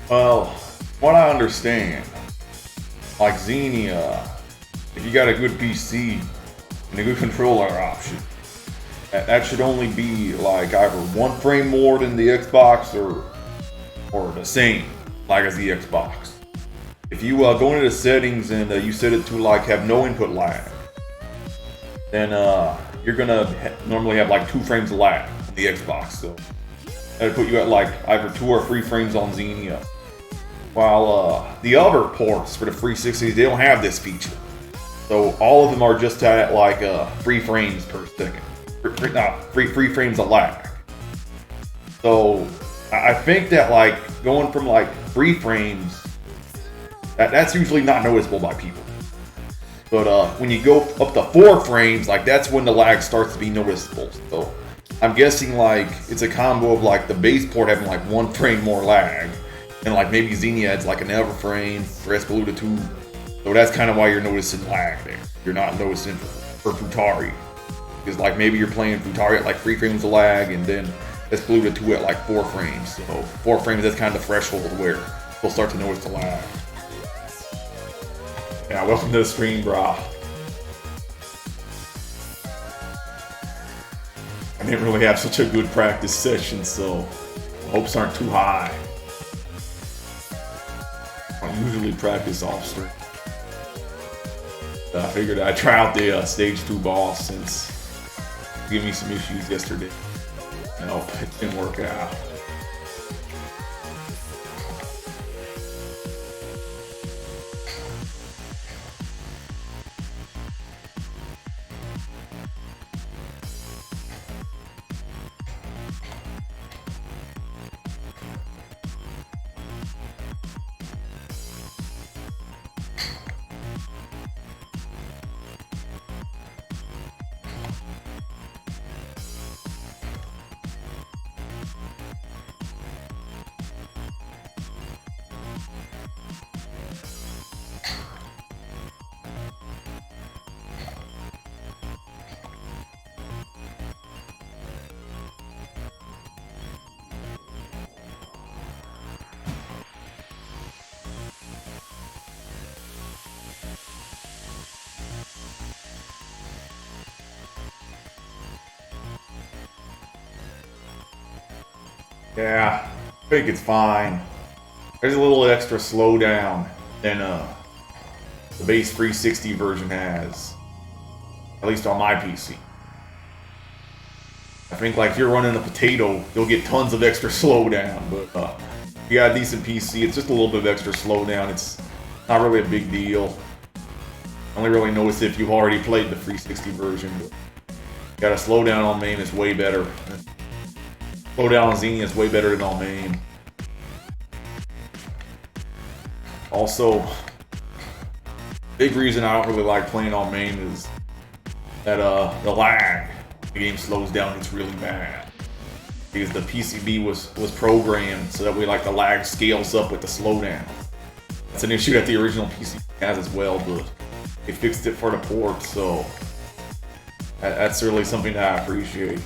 Well, what I understand, like Xenia, if you got a good PC and a good controller option, that should only be like either one frame more than the Xbox or the same like as the Xbox. If you go into the settings and you set it to like have no input lag, then you're gonna normally have like 2 frames of lag on the Xbox. So that'd put you at like either 2 or 3 frames on Xenia. While the other ports for the 360s, they don't have this feature. So all of them are just at like 3 frames per second. Three frames of lag. So I think that like going from like 3 frames, that's usually not noticeable by people. But when you go up to 4 frames, like that's when the lag starts to be noticeable. So I'm guessing like it's a combo of like the base port having like 1 frame more lag, and like maybe Xenia adds like another frame for Espeluna 2. So that's kind of why you're noticing lag there. You're not noticing for Futari. Because like maybe you're playing Futari at like 3 frames of lag, and then Espeluna 2 at like 4 frames. So 4 frames, that's kind of the threshold where you'll start to notice the lag. Yeah, welcome to the stream, brah. I didn't really have such a good practice session, so hopes aren't too high. I usually practice off stream. I figured I'd try out the stage 2 boss since it gave me some issues yesterday. Nope, it didn't work out. Yeah, I think it's fine. There's a little extra slowdown than the base 360 version has, at least on my PC. I think like if you're running a potato, you'll get tons of extra slowdown, but if you got a decent PC, it's just a little bit of extra slowdown. It's not really a big deal. I only really notice it if you've already played the 360 version, but got a slowdown on main is way better. Slowdown on Xenia is way better than on main. Also, big reason I don't really like playing on main is that the lag. The game slows down, it's really bad. Because the PCB was programmed so that way like the lag scales up with the slowdown. That's an issue that the original PC has as well, but they fixed it for the port, so that's really something that I appreciate.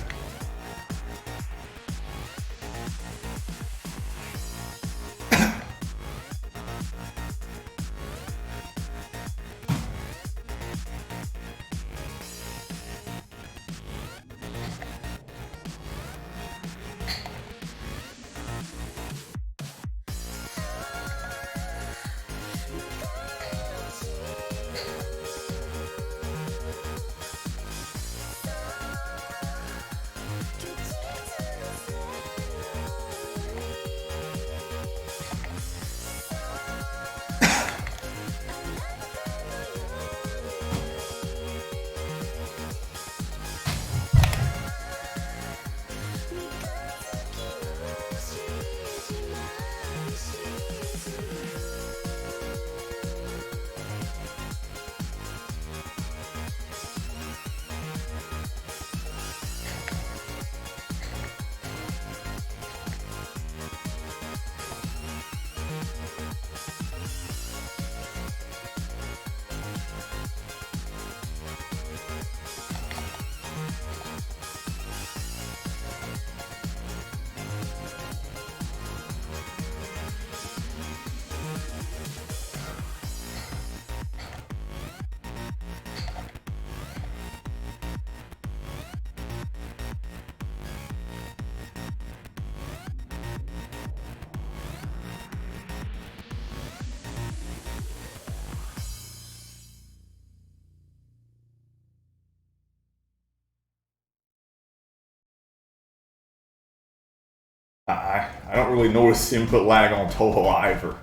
I don't really notice input lag on Toho either.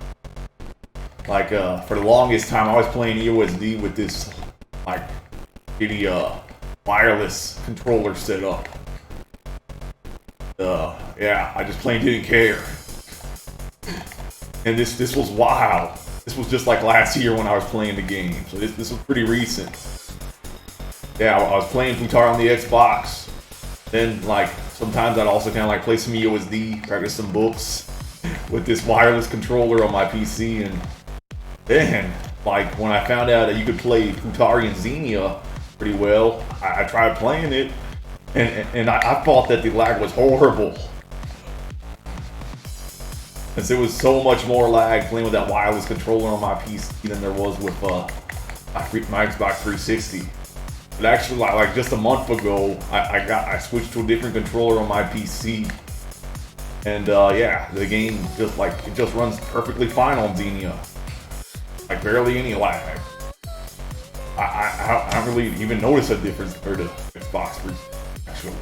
Like, for the longest time, I was playing EOSD with this, like, shitty, wireless controller set up. Yeah, I just plain didn't care. And this was wild. This was just like last year when I was playing the game, so this was pretty recent. Yeah, I was playing Futari on the Xbox. Then, like, sometimes I'd also kind of like play some EOSD, practice some books with this wireless controller on my PC, and then, like, when I found out that you could play Futari and Xenia pretty well, I tried playing it, and I thought that the lag was horrible. Since there was so much more lag playing with that wireless controller on my PC than there was with my Xbox 360. But actually, like just a month ago, I switched to a different controller on my PC, and yeah, the game just runs perfectly fine on Xenia. Like barely any lag. I don't really even notice a difference compared to Xbox 360, actually.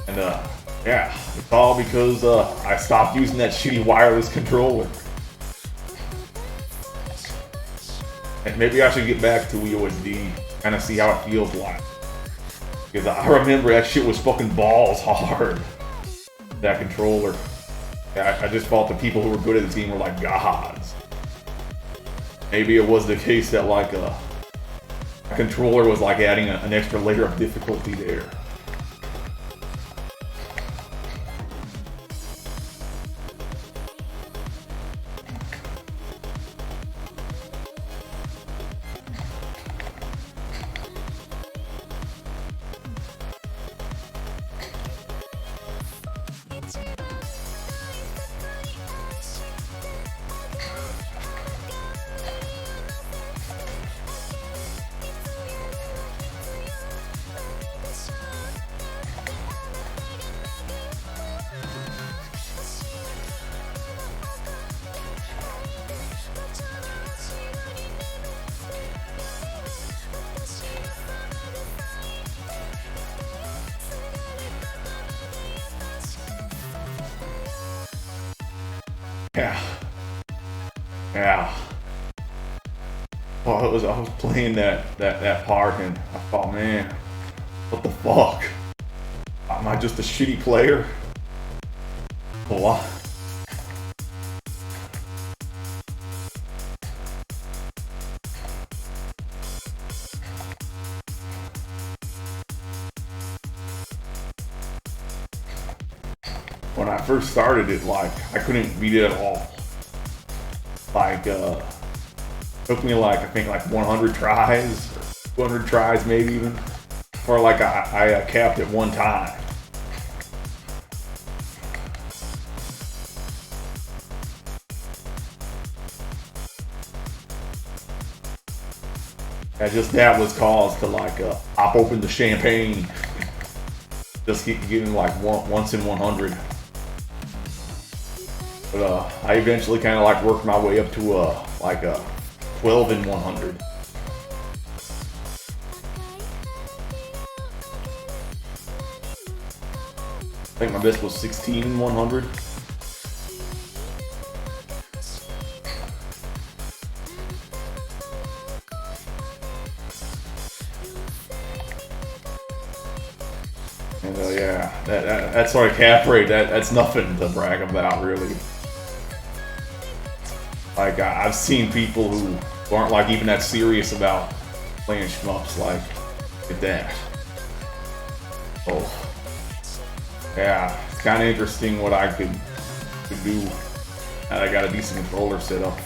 And yeah, it's all because I stopped using that shitty wireless controller. And maybe I should get back to EOSD, kind of see how it feels like. Because I remember that shit was fucking balls hard. That controller. I just thought the people who were good at this game were like gods. Maybe it was the case that like a controller was like adding an extra layer of difficulty there. Yeah. Well, I was playing that part and I thought, man, what the fuck? Am I just a shitty player? What? When I first started it, like, I couldn't beat it at all. Like, took me like, I think like 100 tries, 200 tries maybe even, or like I capped it one time. And just that was caused to like pop open the champagne, just getting like once in 100. But I eventually kind of like worked my way up to like a 12 in 100. I think my best was 16 in 100. And yeah, that sort of cap rate, that's nothing to brag about, really. Like, I've seen people who aren't like even that serious about playing shmups, like, at that. Oh, yeah, it's kind of interesting what I could do. And I got a decent controller set up.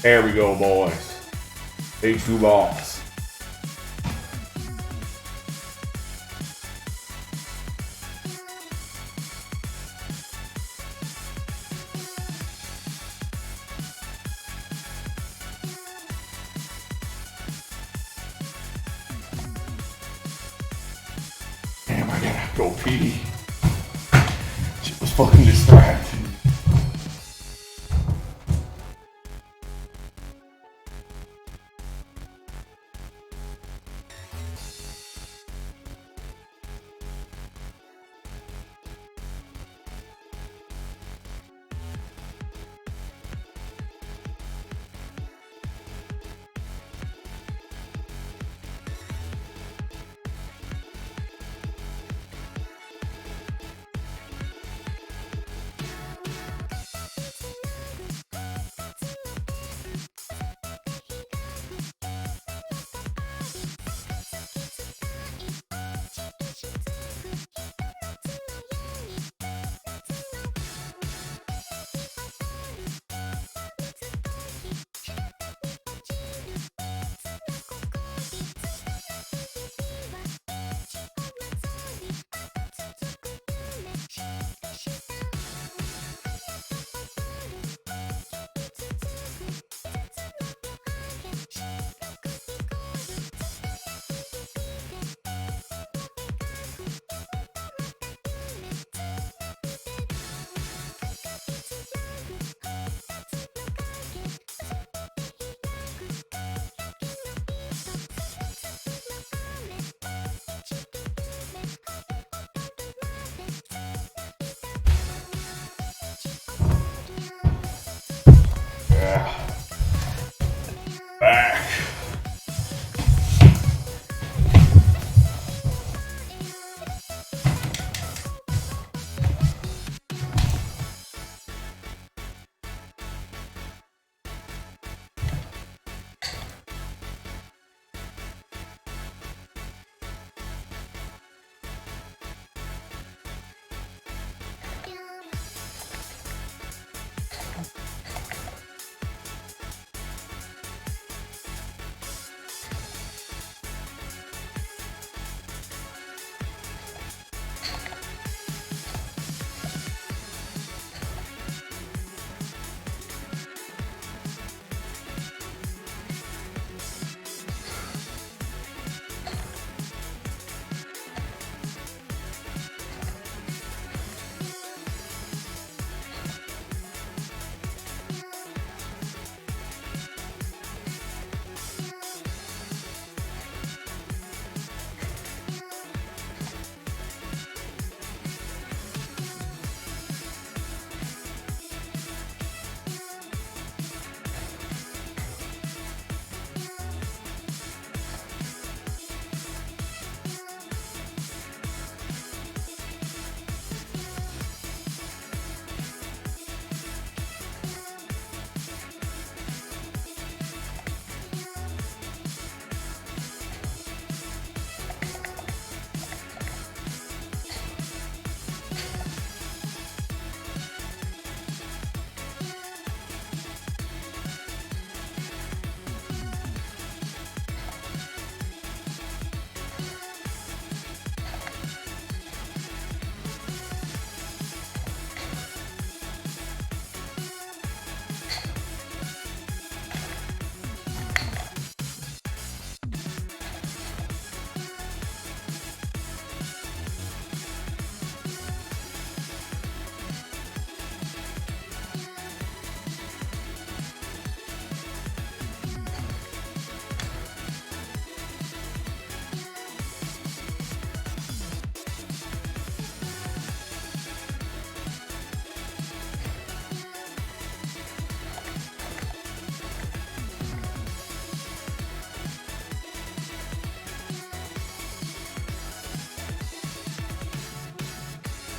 There we go, boys. H2 balls. Damn, I gotta go pee. Shit was fucking distracting.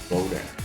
slow down.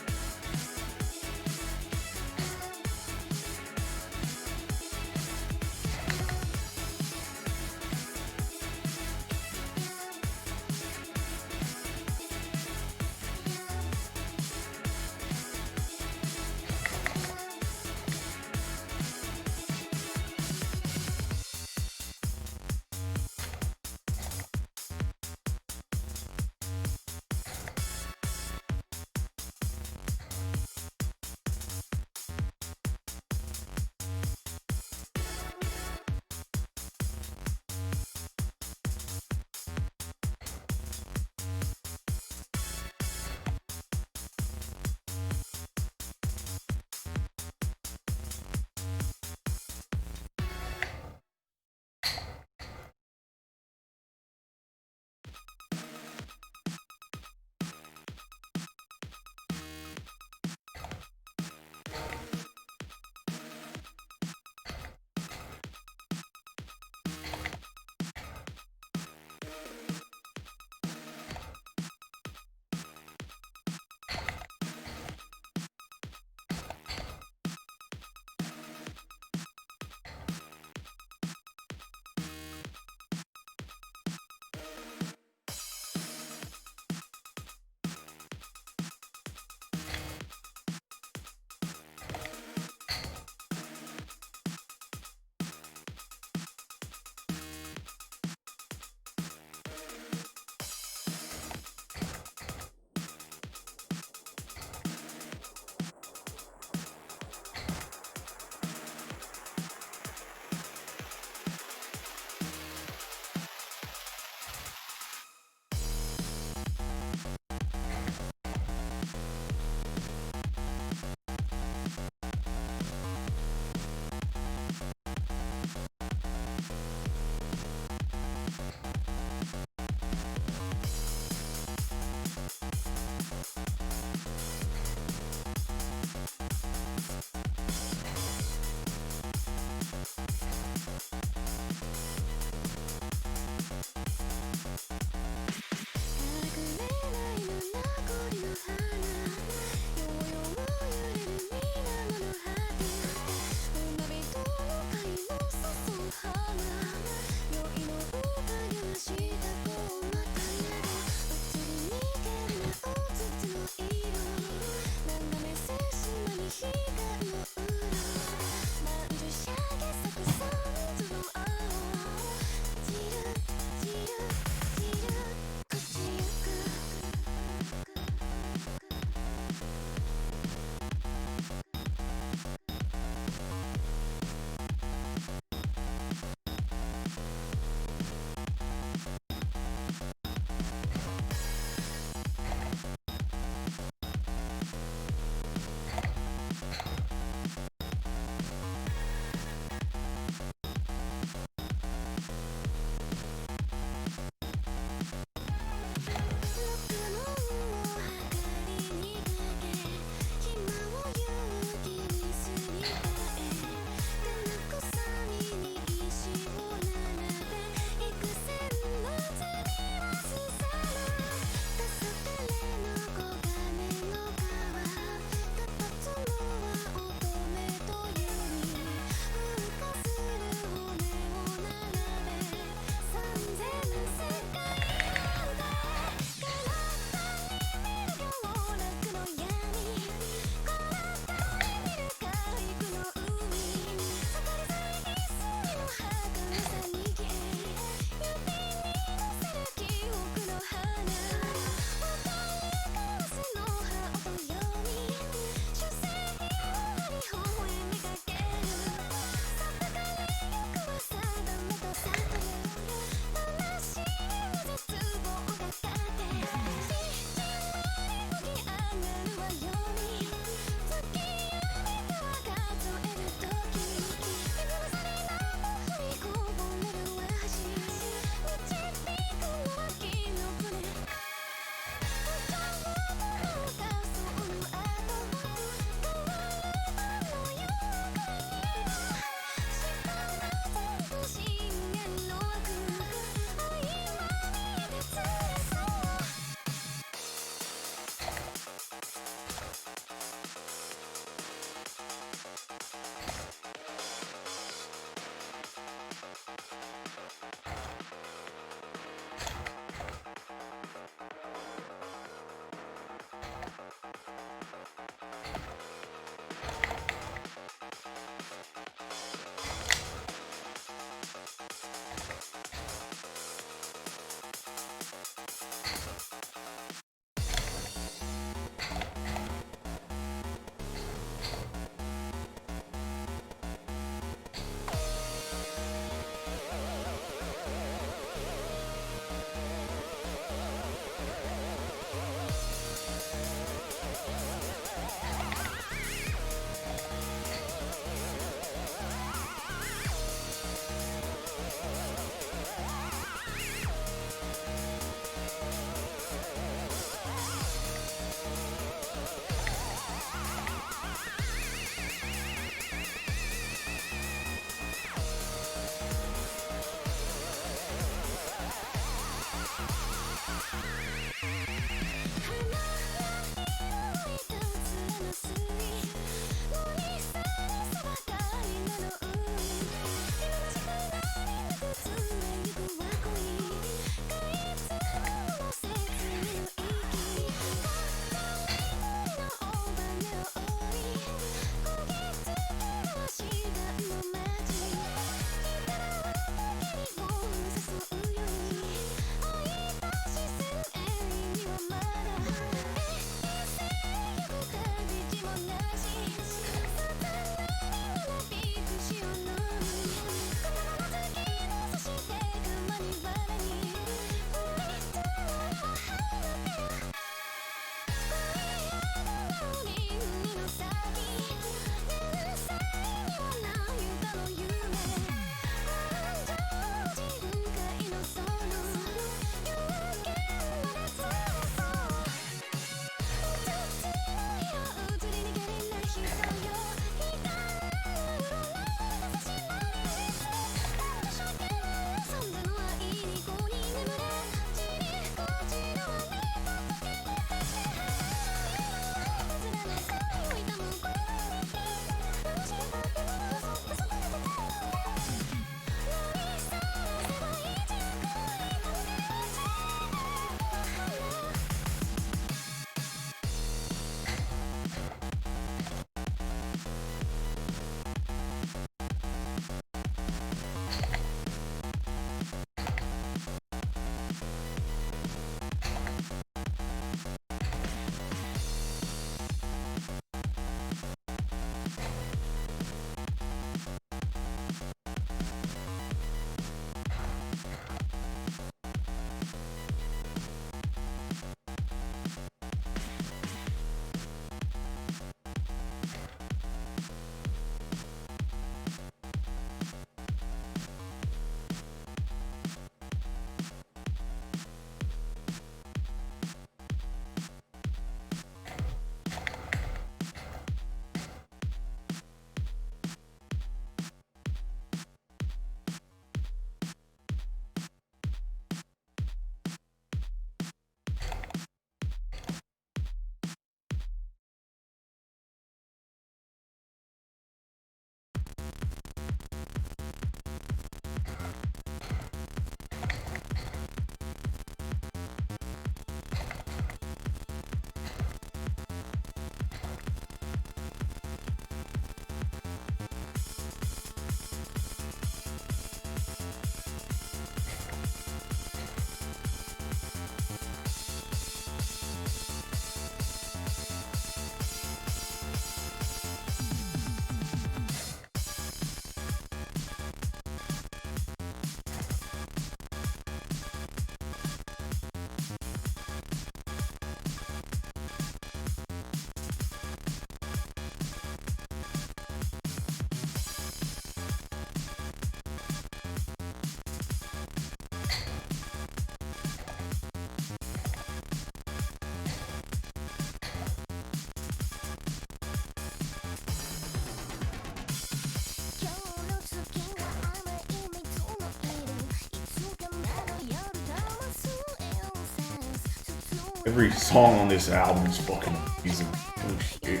Every song on this album is fucking amazing. Holy shit.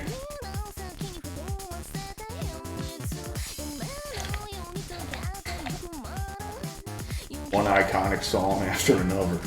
One iconic song after another.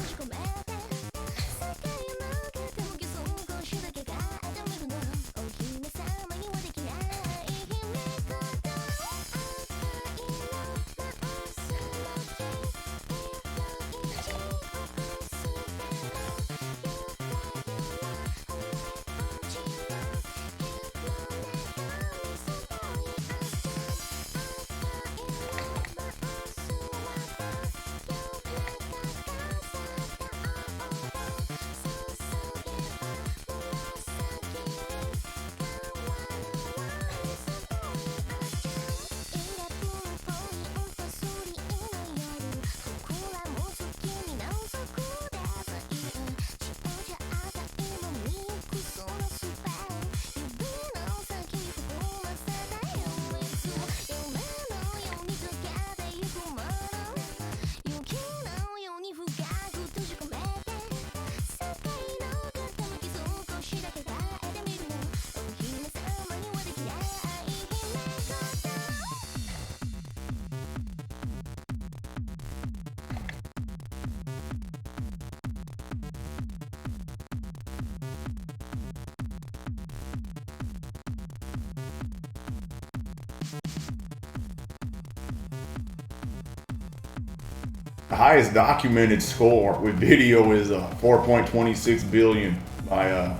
The highest documented score with video is 4.26 billion by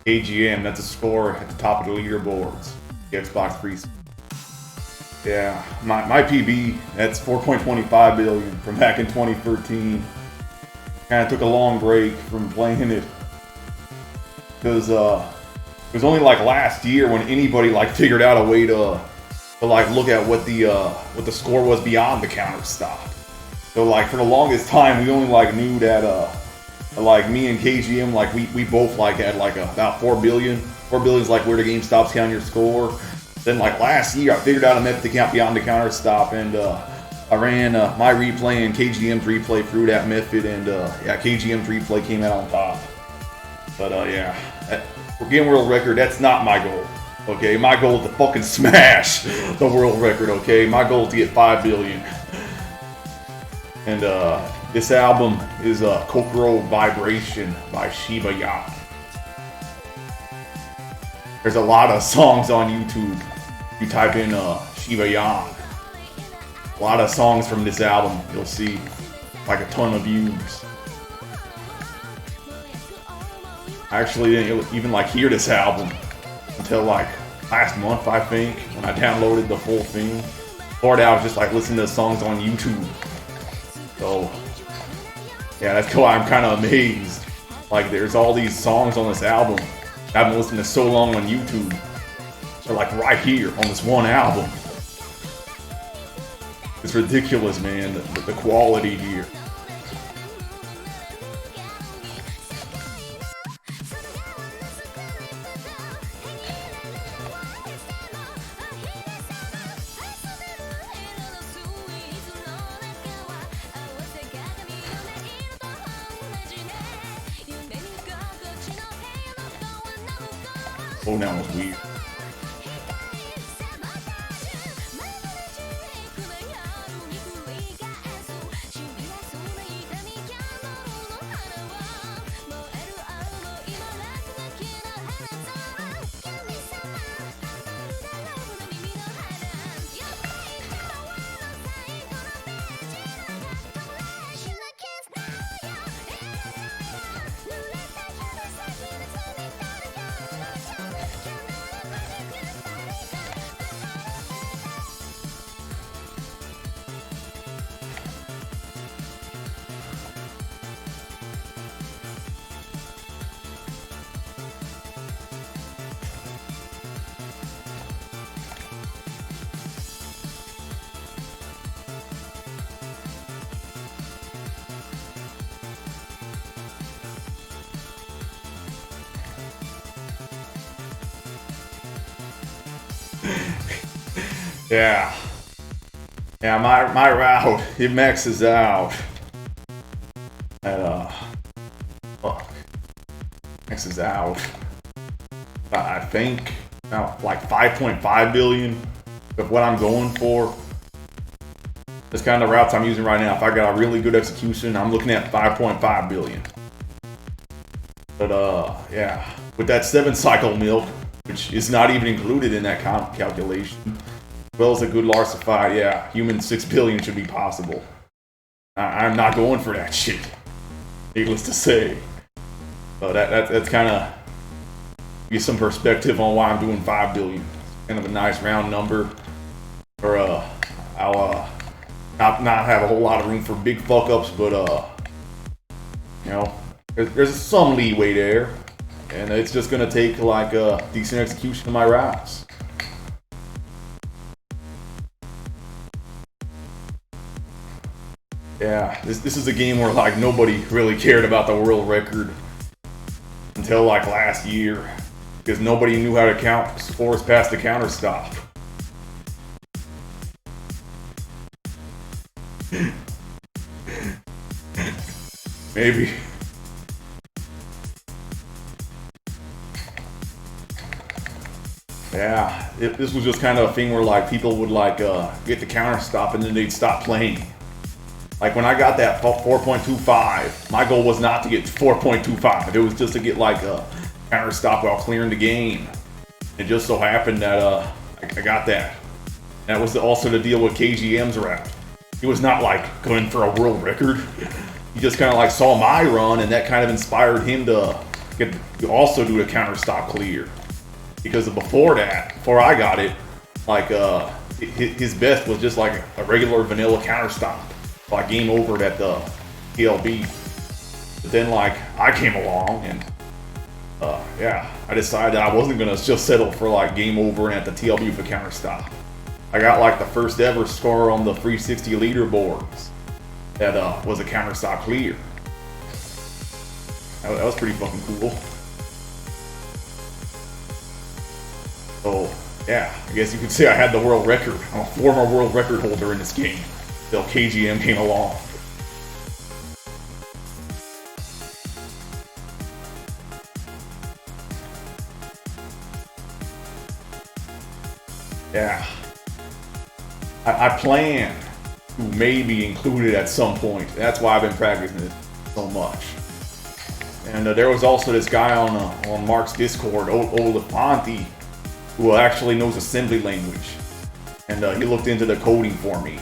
AGM. That's a score at the top of the leaderboards. The Xbox 360. Yeah, my PB, that's 4.25 billion from back in 2013. Kind of took a long break from playing it because it was only like last year when anybody like figured out a way to like look at what the score was beyond the counter stop. So like for the longest time, we only like knew that like me and KGM, like we both like had like about 4 billion. 4 billion is like where the game stops counting your score. Then like last year, I figured out a method to count beyond the counter stop, and I ran my replay and KGM's replay through that method, and yeah, KGM's replay came out on top. But yeah, for game world record, that's not my goal. Okay, my goal is to fucking smash the world record. Okay, my goal is to get 5 billion. And this album is Kokoro Vibration by Shiba Yan. There's a lot of songs on YouTube. You type in Shiba Yan. A lot of songs from this album. You'll see like a ton of views. I actually didn't even like hear this album until like last month, I think, when I downloaded the full thing. Before that, I was just like listening to songs on YouTube. So, yeah, that's why I'm kind of amazed. Like, there's all these songs on this album I've been listening to so long on YouTube. They're like right here on this one album. It's ridiculous, man, the quality here. Slowdown was weird. Yeah. Yeah, my route, it maxes out at fuck. maxes out, I think, like 5.5 billion of what I'm going for. That's kind of the routes I'm using right now. If I got a really good execution, I'm looking at 5.5 billion. But yeah, with that 7-cycle milk, which is not even included in that calculation, as well as a good Larsified, yeah, human 6 billion should be possible. I'm not going for that shit, needless to say. So that's kind of give some perspective on why I'm doing 5 billion. Kind of a nice round number. Or I'll not have a whole lot of room for big fuck ups, but you know, there's some leeway there, and it's just gonna take like a decent execution of my routes. Yeah, this is a game where like nobody really cared about the world record until like last year, because nobody knew how to count scores past the counter stop. Maybe. Yeah, this was just kind of a thing where like people would like get the counter stop and then they'd stop playing. Like when I got that 4.25, my goal was not to get 4.25. It was just to get like a counter stop while clearing the game. It just so happened that I got that. That was also the deal with KGM's route. He was not like going for a world record. He just kind of like saw my run, and that kind of inspired him to also do the counter stop clear. Because before I got it, like his best was just like a regular vanilla counter stop, like game over at the TLB. But then like I came along and yeah, I decided I wasn't gonna just settle for like game over and at the TLB for counter stop. I got like the first ever score on the 360 leaderboards that was a counter stop clear. That was pretty fucking cool. So yeah, I guess you could say I had the world record. I'm a former world record holder in this game until KGM came along. Yeah. I plan to maybe include it at some point. That's why I've been practicing it so much. And there was also this guy on Mark's Discord, Olafanti, who actually knows assembly language. And he looked into the coding for me.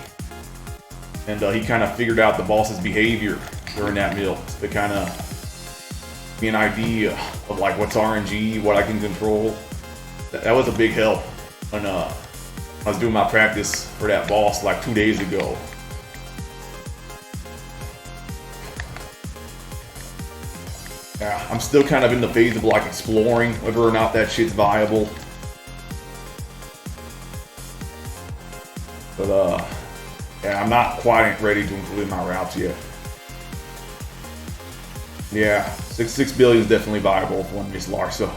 And he kind of figured out the boss's behavior during that milk to kind of give me an idea of like what's RNG, what I can control. That was a big help when I was doing my practice for that boss like 2 days ago. Yeah, I'm still kind of in the phase of like exploring whether or not that shit's viable. But yeah, I'm not quite ready to include my routes yet. Yeah, 6 billion is definitely viable for one Miss Larsa.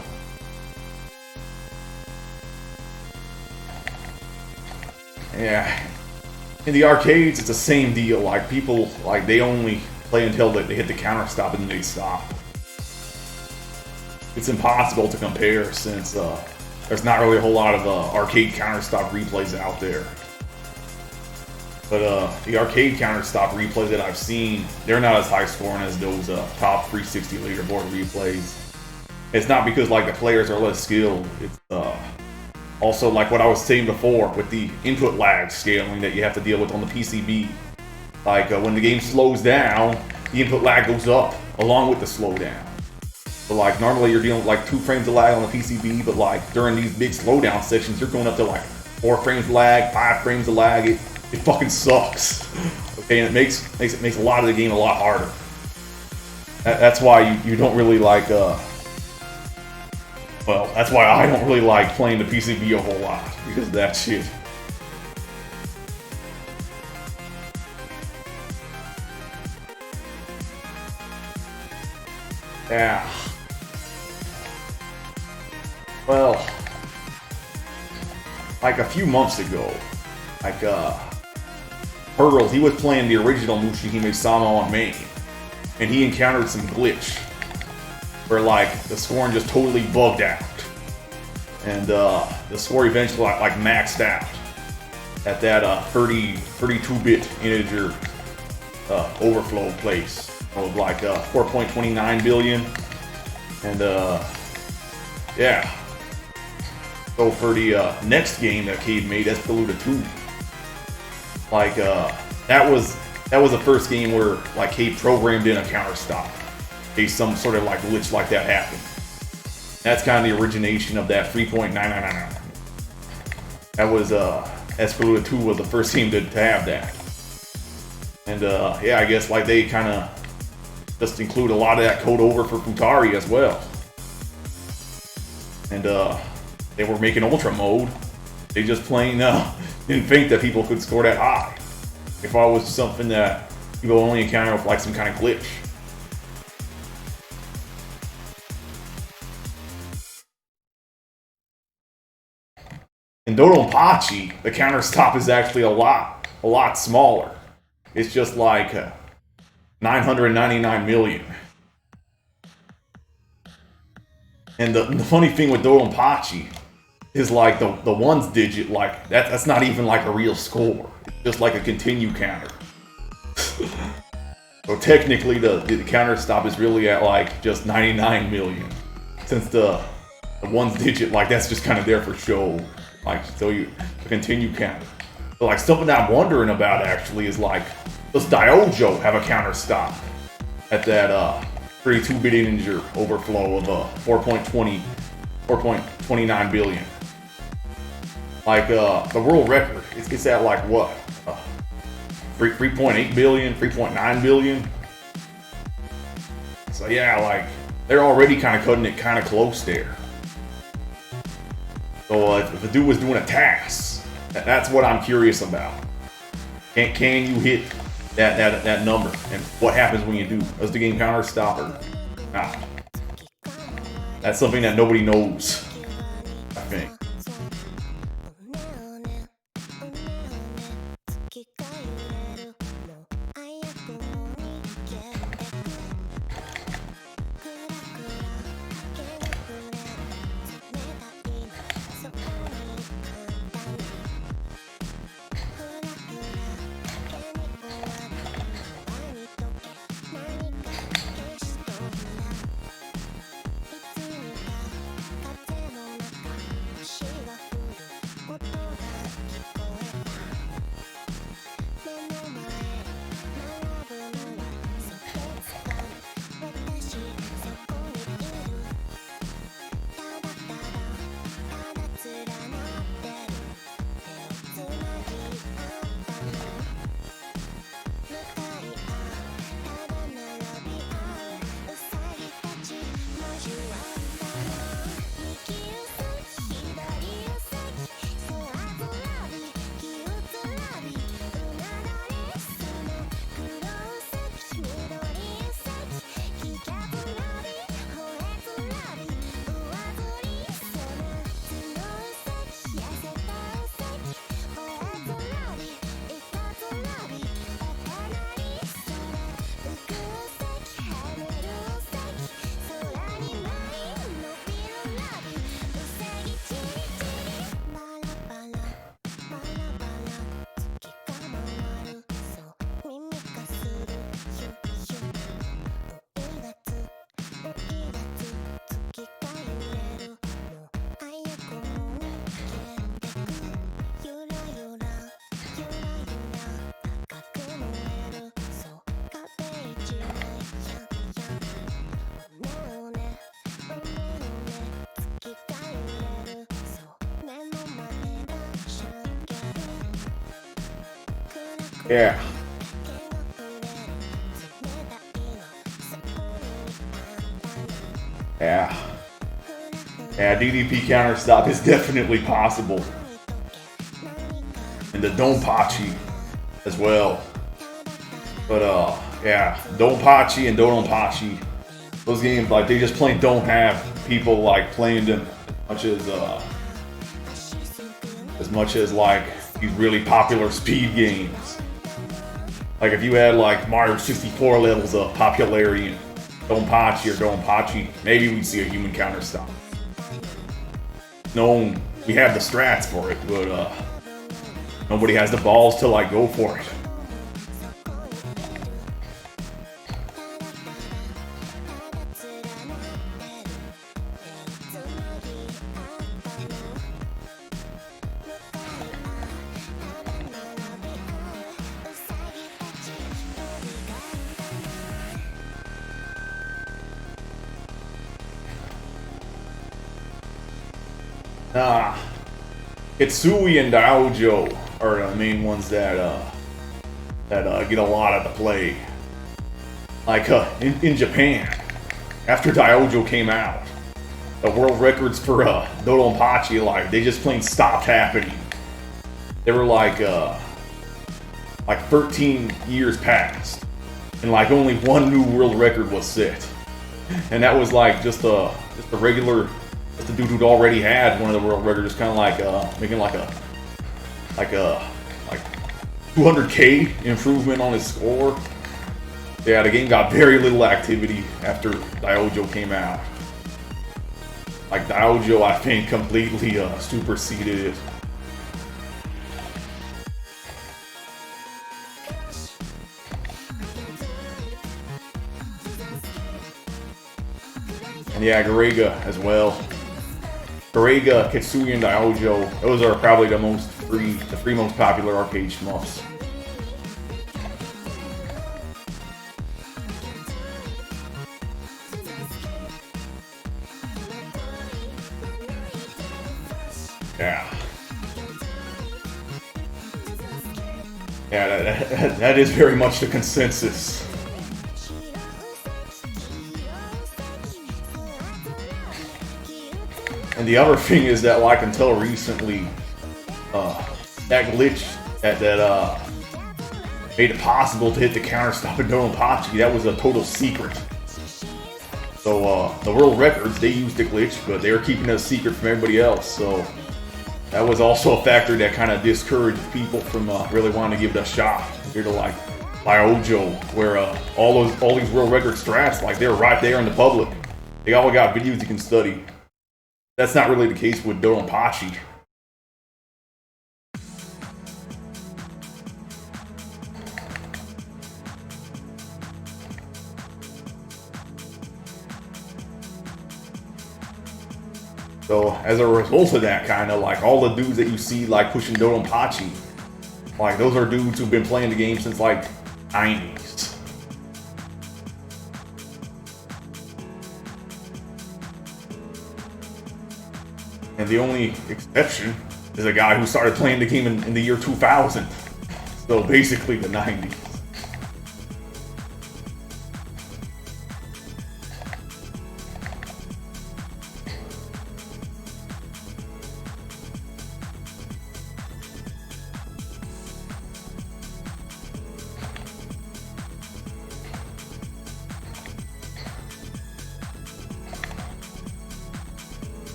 Yeah, in the arcades, it's the same deal. Like people, like they only play until they hit the counter stop and then they stop. It's impossible to compare since there's not really a whole lot of arcade counter stop replays out there. But the arcade counter stop replays that I've seen, they're not as high scoring as those top 360 leaderboard replays. It's not because like the players are less skilled. It's also, like what I was saying before, with the input lag scaling that you have to deal with on the PCB. Like, when the game slows down, the input lag goes up, along with the slowdown. So, like, normally you're dealing with, like, 2 frames of lag on the PCB, but, like, during these big slowdown sessions, you're going up to, like, 4 frames of lag, 5 frames of lag. It fucking sucks. Okay, and it makes a lot of the game a lot harder. That's why you don't really like, well, that's why I don't really like playing the PCB a whole lot, because of that shit. Yeah. Well, like a few months ago, like, Pearl, he was playing the original Mushihime Sama on main, and he encountered some glitch. where like the scoring just totally bugged out, and the score eventually like maxed out at that 32-bit integer overflow place of like 4.29 billion, and yeah. So for the next game that Cade made, Espeleta 2, like that was the first game where like Cade programmed in a counter stop. Some sort of like glitch like that happened. That's kind of the origination of that 3.999. That was Espeleta 2 was the first team to have that. And yeah, I guess like they kind of just include a lot of that code over for Futari as well. And they were making Ultra mode. They just plain didn't think that people could score that high. If I was something that people only encounter with like some kind of glitch. In Dodonpachi, the counter stop is actually a lot smaller. It's just like 999 million. And the funny thing with Dodonpachi is like the ones digit, like that's not even like a real score. It's just like a continue counter. So technically the counter stop is really at like just 99 million. Since the ones digit, like that's just kind of there for show. Like, so you continue counter. So like something that I'm wondering about actually is like, does Diojo have a counter stop at that 32-bit integer overflow of 4.29 billion? Like the world record, it's at like what? 3.8 billion, 3.9 billion. So yeah, like they're already kind of cutting it kind of close there. So if the dude was doing a task, that's what I'm curious about. Can you hit that number? And what happens when you do? Does the game counter stop or not? That's something that nobody knows, I think. Yeah. Yeah, DDP counter stop is definitely possible. And the Donpachi as well. But yeah, Donpachi and Dodonpachi, those games, like, they just plain don't have people like playing them as much as like these really popular speed games. Like if you had like Mario 64 levels of popularity Donpachi or Donpachi, maybe we see a human counter stop. No, we have the strats for it, but nobody has the balls to like go for it. Kitsui and Daojo are the main ones that get a lot of the play. Like in Japan, after Daojo came out, the world records for Dodonpachi, like they just plain stopped happening. They were like 13 years passed, and like only one new world record was set, and that was like just a regular. The dude who'd already had one of the world records, just kind of like making like 200k improvement on his score. Yeah, the game got very little activity after Daojo came out. Like Daojo, I think, completely superseded it. And yeah, Garega as well. Garega, Kitsui, and Daojo, those are probably the three most popular arcade shmups. Yeah. Yeah, that is very much the consensus. And the other thing is that, like, until recently, that glitch that made it possible to hit the counter stop in Donpachi, that was a total secret. So the world records, they used the glitch, but they were keeping it a secret from everybody else. So that was also a factor that kind of discouraged people from really wanting to give it a shot. Compared to like Daojo, where all these world record strats, like they're right there in the public. They all got videos you can study. That's not really the case with Donpachi. So as a result of that, kind of like all the dudes that you see like pushing Donpachi, like those are dudes who've been playing the game since like 90s. And the only exception is a guy who started playing the game in the year 2000. So basically the 90s.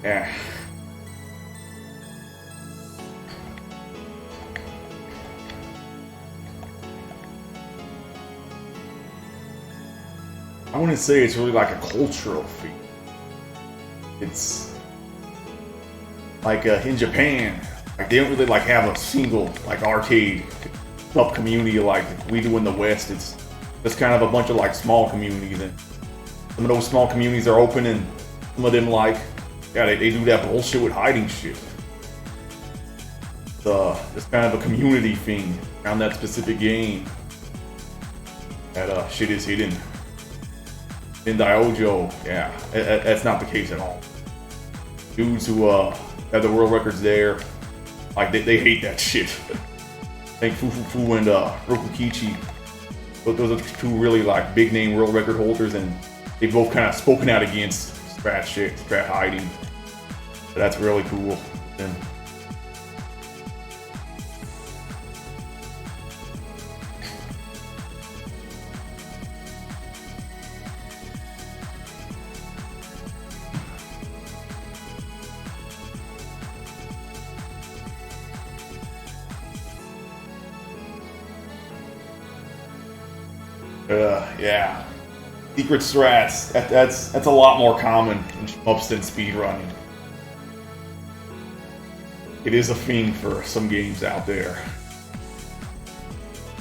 Yeah. I wouldn't say it's really like a cultural thing. It's like in Japan, like they don't really like have a single like arcade club community like we do in the West. It's just kind of a bunch of like small communities, and some of those small communities are open, and some of them like. Yeah, they do that bullshit with hiding shit. It's kind of a community thing around that specific game. That shit is hidden. In Daojo, yeah, that's not the case at all. Dudes who have the world records there, like they hate that shit. I think Fufu and Rokukichi, those are two really like big name world record holders, and they've both kind of spoken out against strat hiding. But that's really cool. And Yeah. Secret strats. That's a lot more common in shmups than speedrunning. It is a thing for some games out there.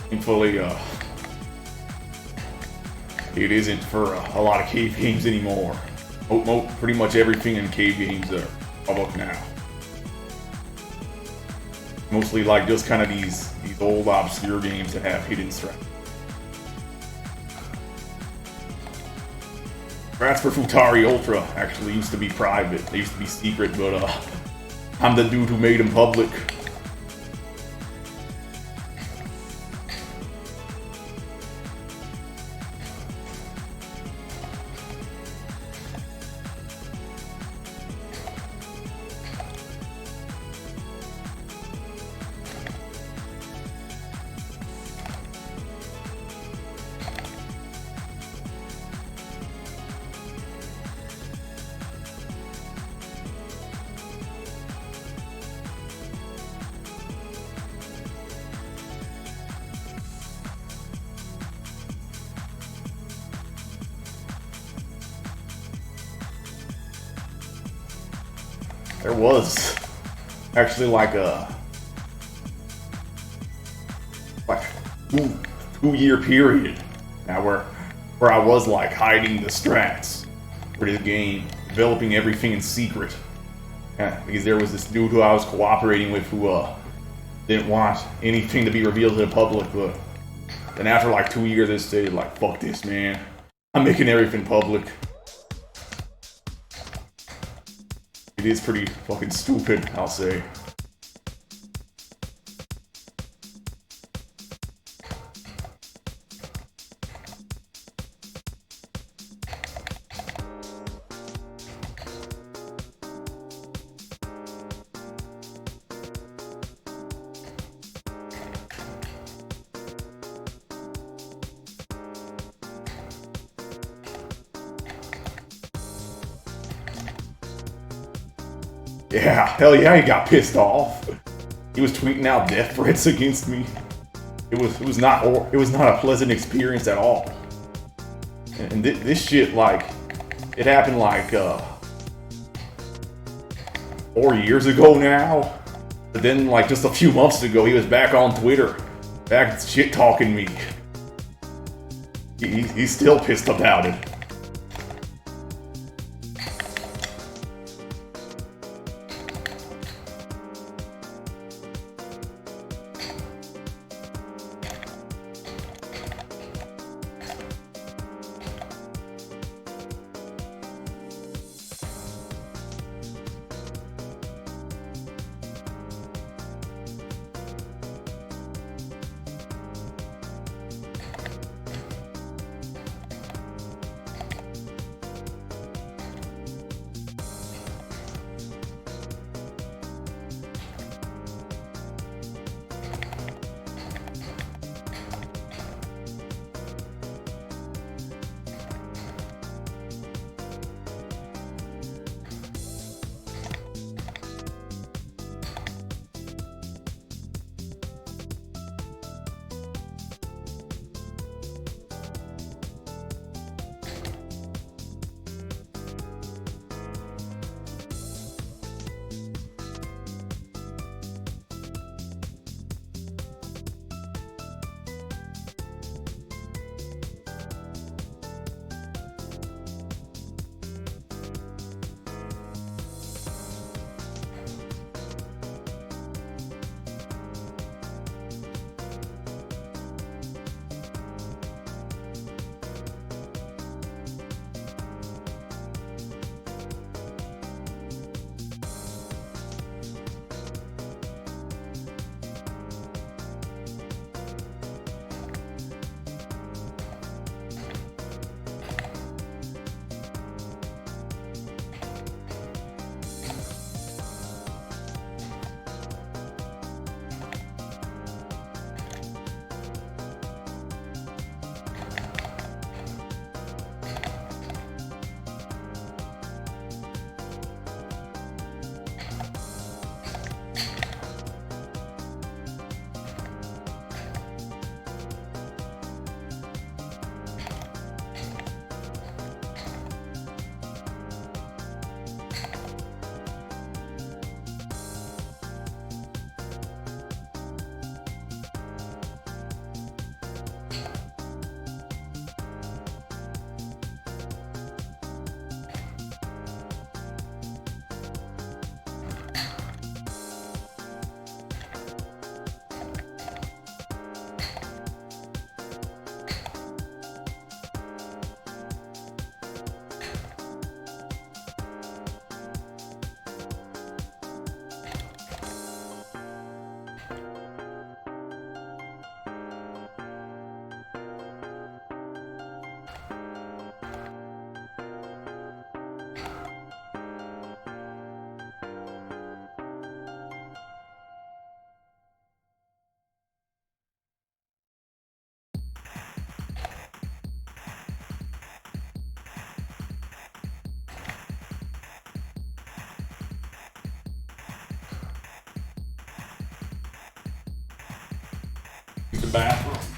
Thankfully, it isn't for a lot of cave games anymore. Pretty much everything in cave games are public now. Mostly like just kind of these old obscure games that have hidden strats. Strats for Futari Ultra actually used to be private. They used to be secret, but I'm the dude who made them public. There was actually like a 2-year period now where I was like hiding the strats for this game, developing everything in secret. Yeah, because there was this dude who I was cooperating with who didn't want anything to be revealed to the public, but then after like 2 years they stated like, fuck this, man. I'm making everything public. It is pretty fucking stupid, I'll say. Yeah, hell yeah, he got pissed off. He was tweeting out death threats against me. It was not a pleasant experience at all. And this shit, like, it happened like 4 years ago now. But then, like, just a few months ago, he was back on Twitter, back shit talking me. He's still pissed about it. bathroom.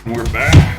We're back.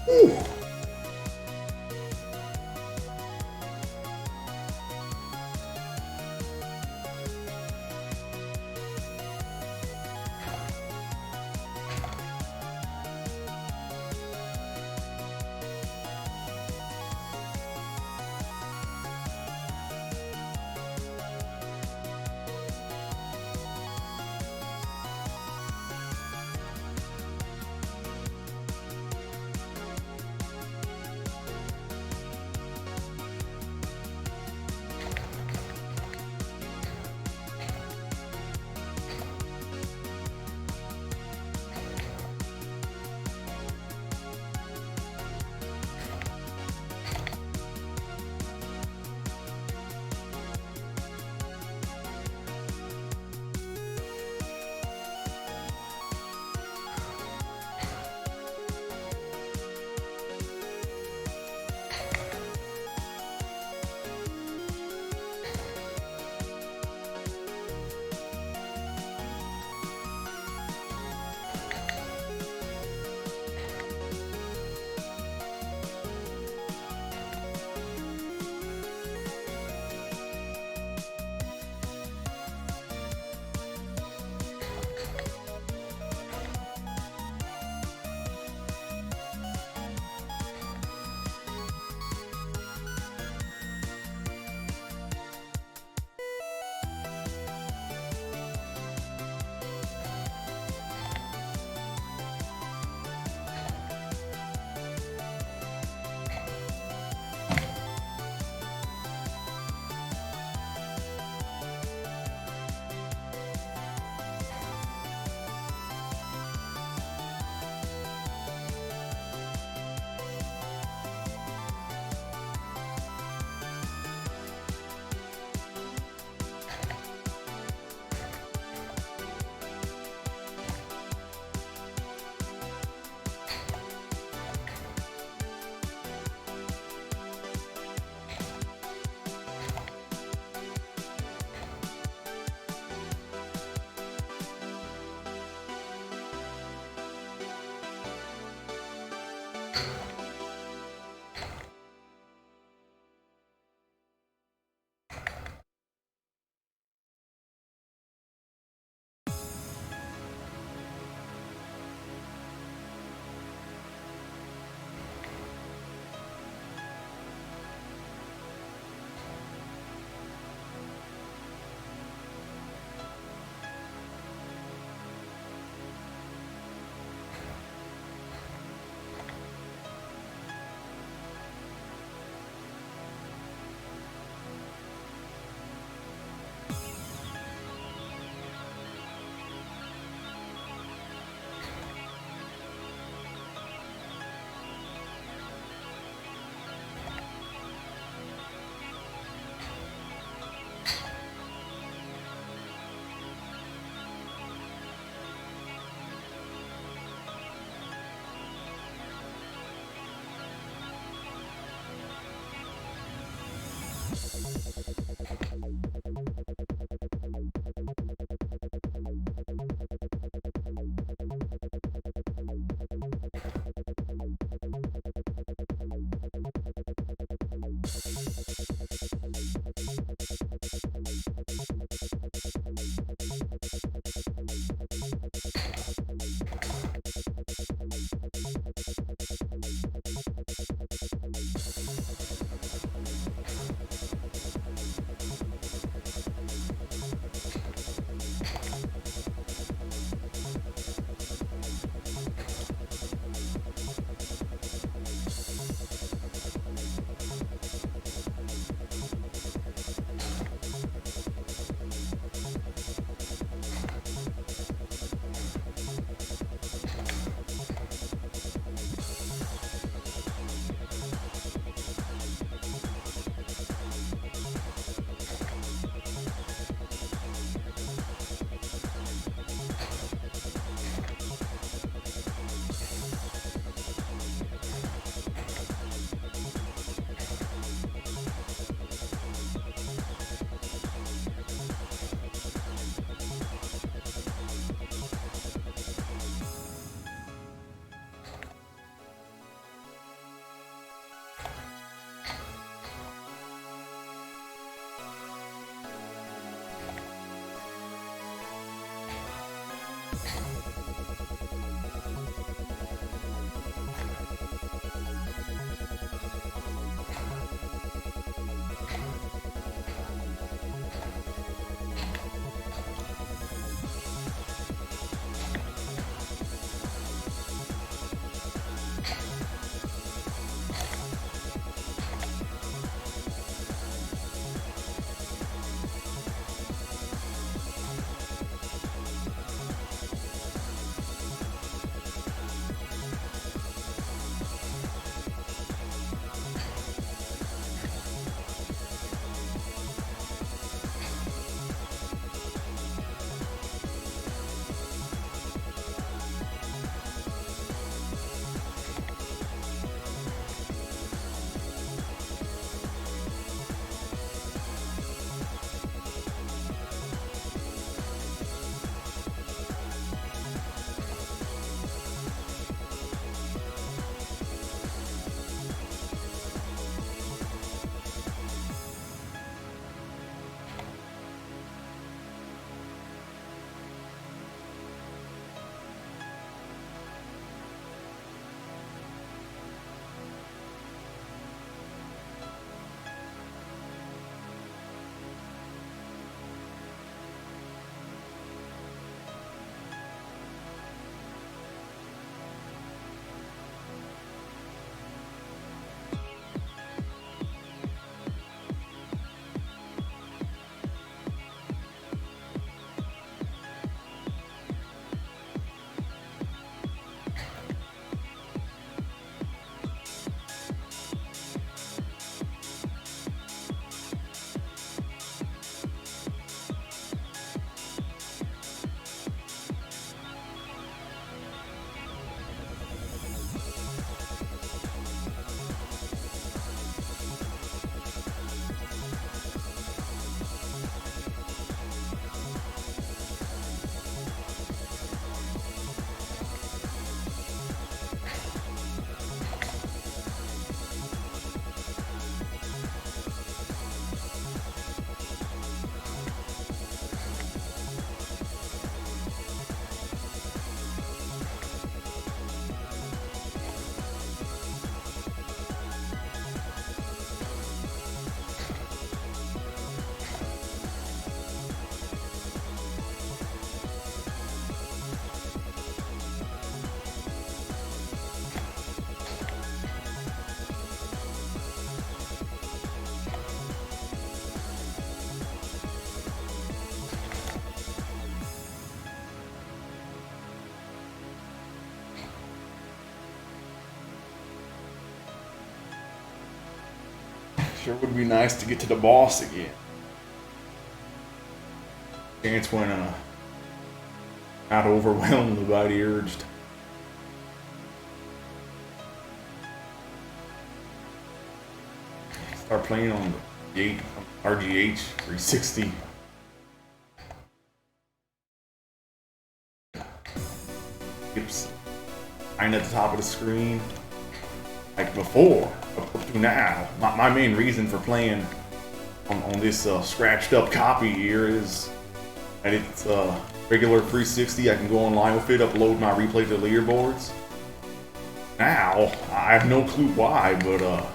Whew. Sure would be nice to get to the boss again. Chance when not overwhelmed by the urge. Start playing on the RGH 360. Skips right at the top of the screen. Like before, up to now, my main reason for playing on this scratched up copy here is that it's regular 360. I can go online with it, upload my replay to the leaderboards. Now, I have no clue why, but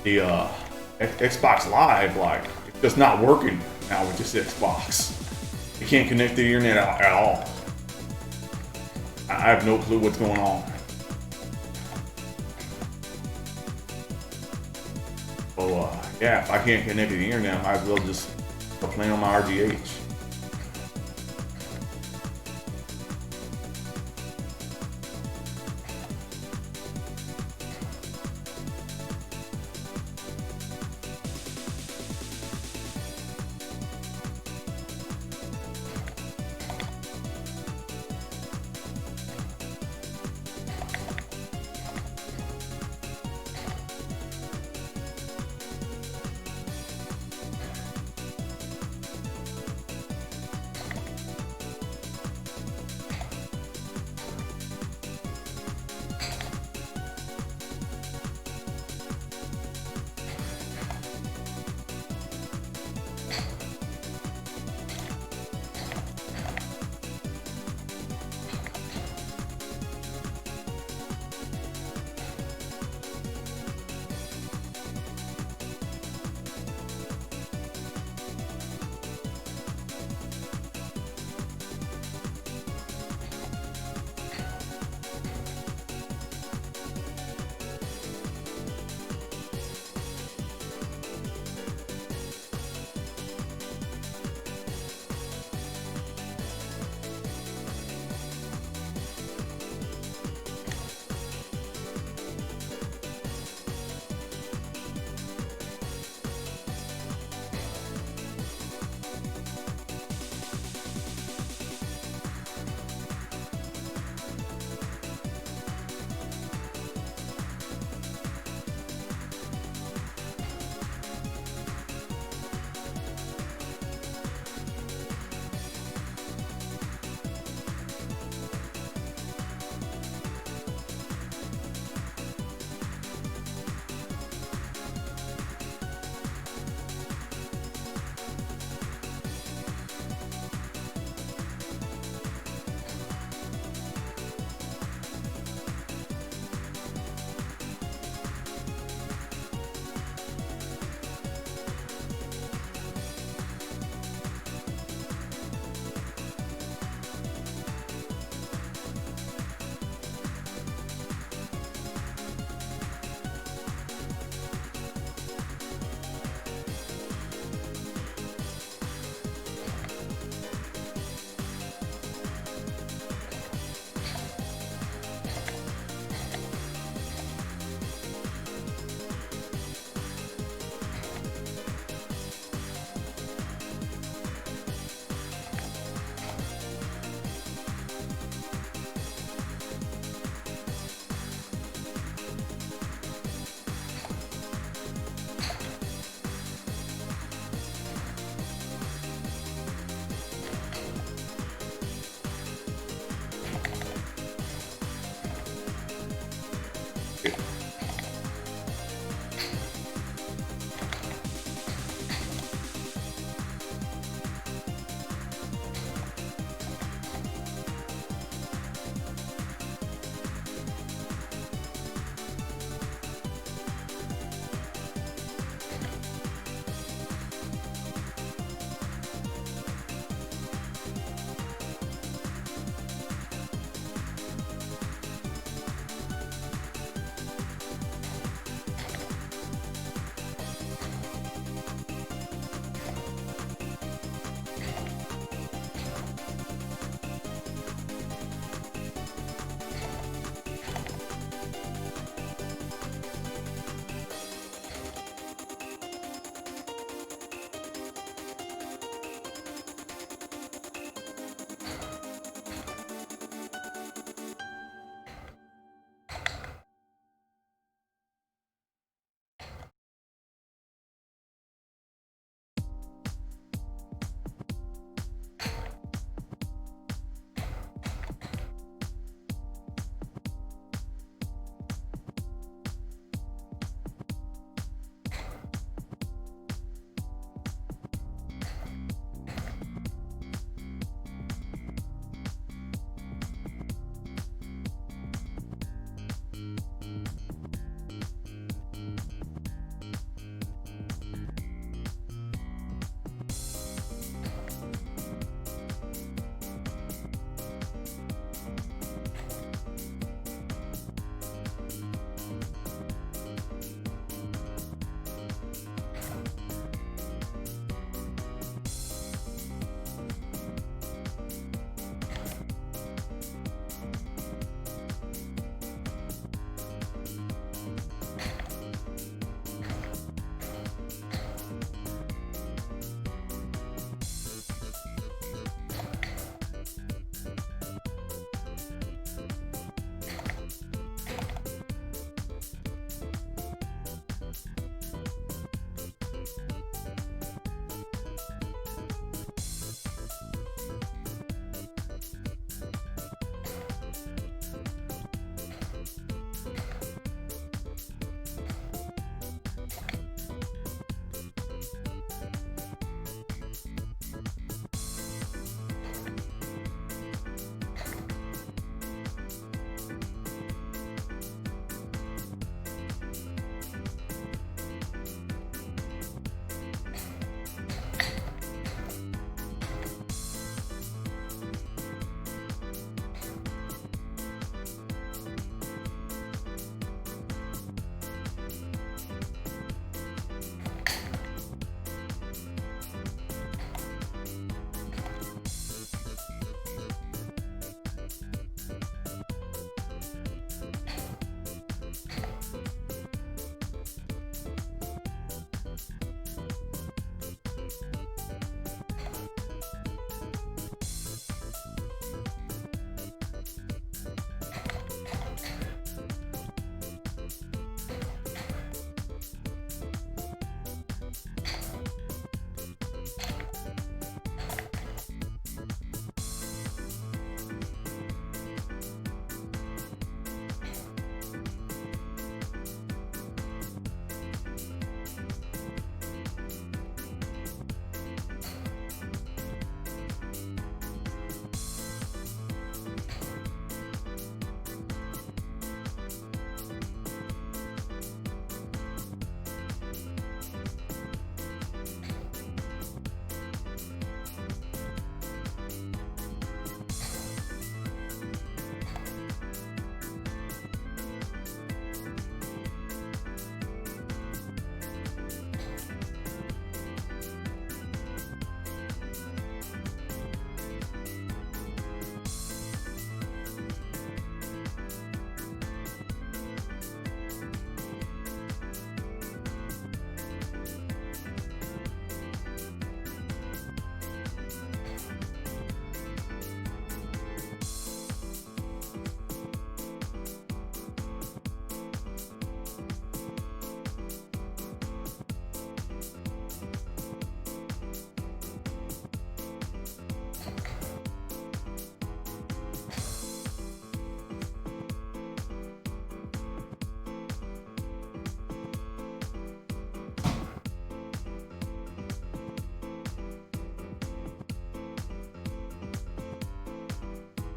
the Xbox Live, like, it's just not working now with this Xbox. You can't connect to the internet at all. I have no clue what's going on. So, yeah, if I can't connect to the internet, I might as well just start playing on my RGH.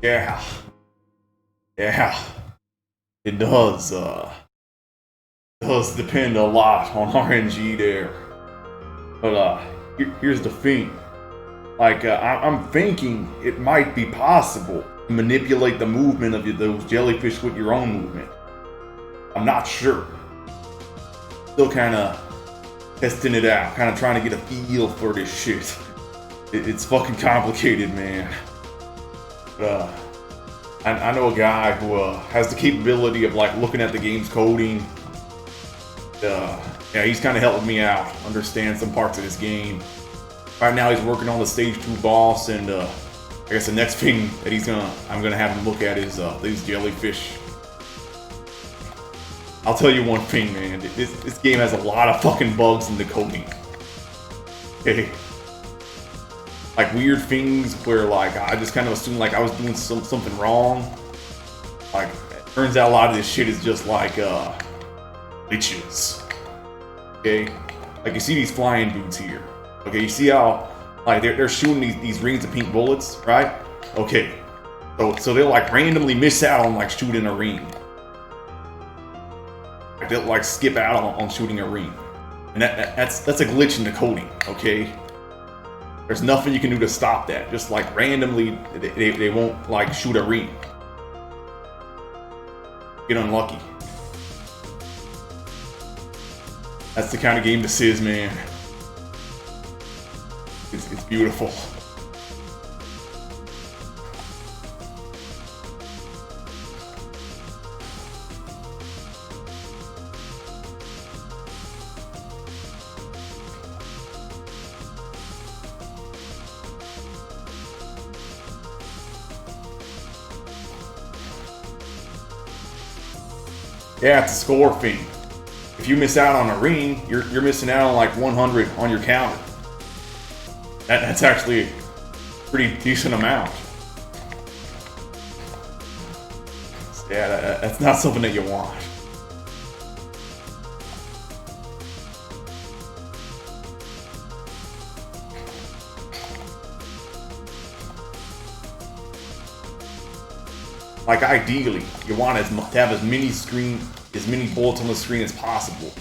Yeah. Yeah. It does depend a lot on RNG there. But here's the thing. Like, I'm thinking it might be possible to manipulate the movement of those jellyfish with your own movement. I'm not sure. Still kind of testing it out, kind of trying to get a feel for this shit. It's fucking complicated, man. But, I know a guy who has the capability of like looking at the game's coding. Yeah, he's kind of helping me out understand some parts of this game. Right now, he's working on the stage 2 boss, and I guess the next thing that I'm gonna have him look at is these jellyfish. I'll tell you one thing, man. This game has a lot of fucking bugs in the coding. Okay. Like weird things where like I just kind of assumed like I was doing something wrong. Like it turns out a lot of this shit is just like glitches. Okay, like you see these flying dudes here. Okay, you see how like they're shooting these rings of pink bullets, right? Okay, so they'll like randomly miss out on like shooting a ring. Like, they'll like skip out on shooting a ring, and that's a glitch in the coding. Okay. There's nothing you can do to stop that. Just like randomly, they won't like shoot a ring. Get unlucky. That's the kind of game this is, man. It's beautiful. Yeah, it's a score thing. If you miss out on a ring, you're missing out on like 100 on your counter. That's actually a pretty decent amount. Yeah, that's not something that you want. Like ideally, you want to have as many bullets on the screen as possible.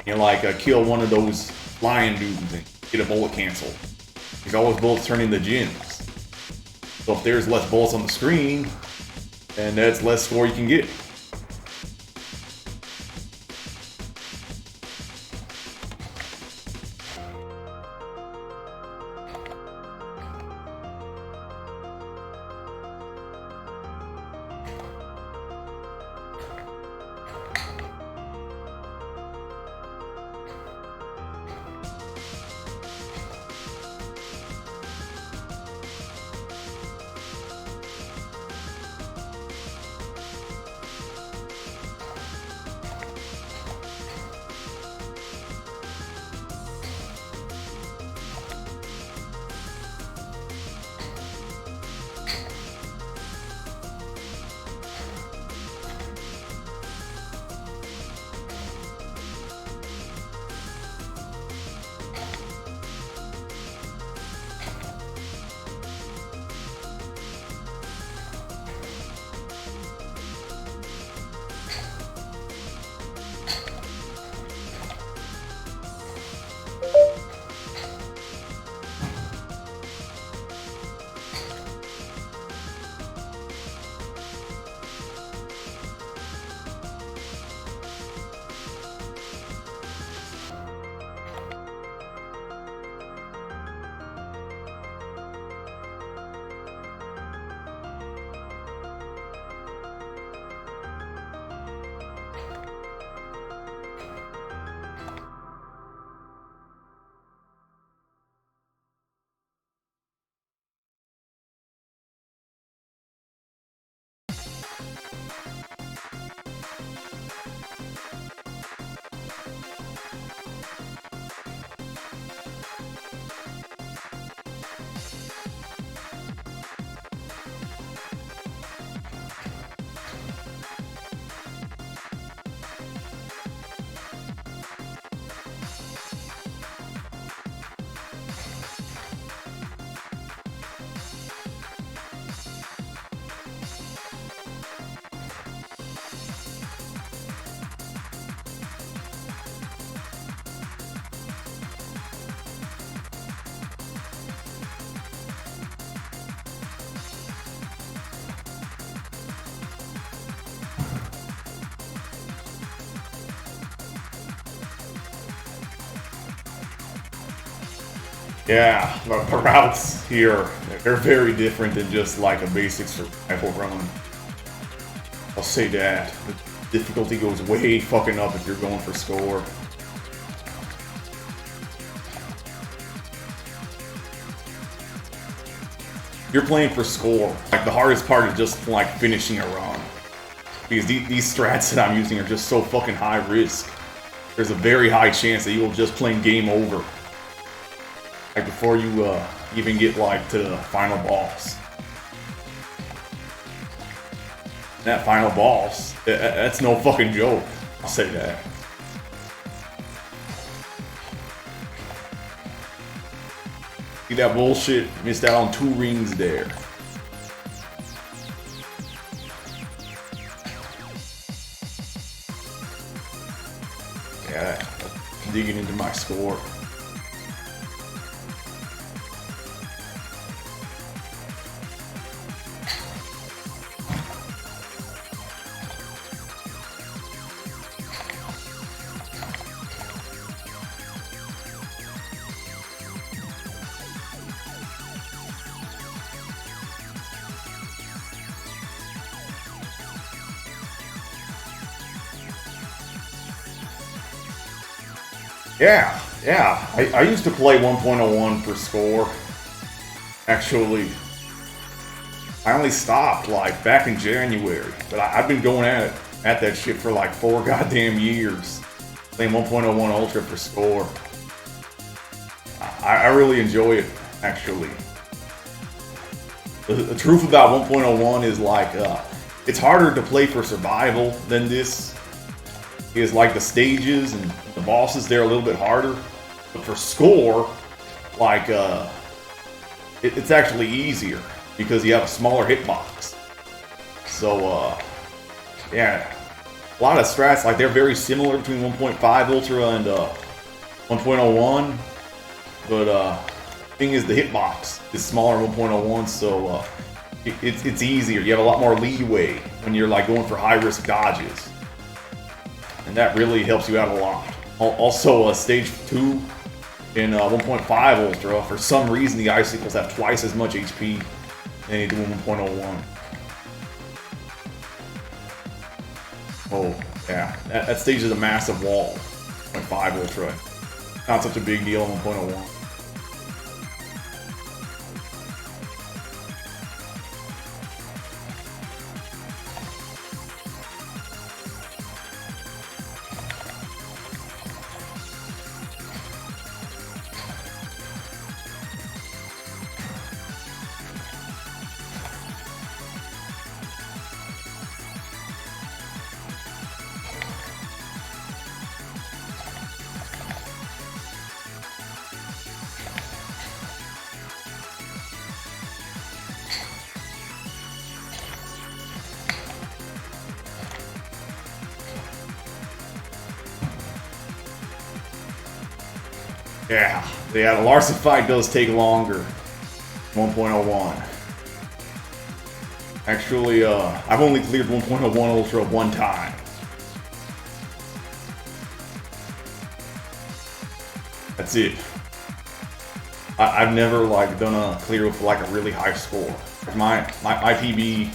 And like kill one of those lion dudes and get a bullet cancel. Because all those bullets turn into gens. So if there's less bullets on the screen, then that's less score you can get. Yeah, the routes here, they're very different than just like a basic survival run. I'll say that. The difficulty goes way fucking up if you're going for score. You're playing for score. Like, the hardest part is just like finishing a run. Because these strats that I'm using are just so fucking high risk. There's a very high chance that you will just play game over. Like, before you even get like to the final boss. That final boss, that's no fucking joke. I'll say that. See that bullshit? Missed out on 2 rings there. Yeah, digging into my score. Yeah. I used to play 1.01 for score. Actually, I only stopped like back in January, but I've been going at that shit for like 4 goddamn years. Playing 1.01 Ultra for score. I really enjoy it, actually. The truth about 1.01 is like, it's harder to play for survival than this. Is like the stages and the bosses, they're a little bit harder. But for score, like, it's actually easier because you have a smaller hitbox. So, yeah, a lot of strats, like, they're very similar between 1.5 Ultra and 1.01. But the thing is, the hitbox is smaller in 1.01, so it's easier. You have a lot more leeway when you're like going for high risk dodges. And that really helps you out a lot. Also, stage 2 in 1.5 Ultra, for some reason the icicles have twice as much HP than they do in 1.01. Oh, yeah. That stage is a massive wall. 1.5 Ultra. Not such a big deal in 1.01. Yeah, the Larson fight does take longer. 1.01. Actually, I've only cleared 1.01 Ultra 1 time. That's it. I've never like done a clear with like a really high score. My PB,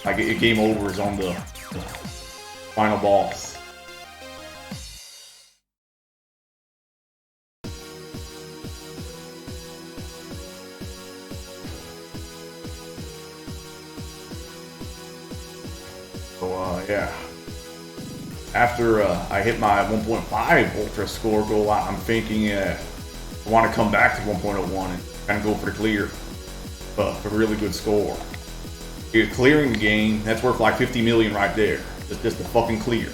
like game over is on the final boss. So, yeah. After I hit my 1.5 Ultra score goal, I'm thinking I want to come back to 1.01 and kind of go for the clear. For a really good score. You're clearing the game, that's worth like 50 million right there. Just the fucking clear.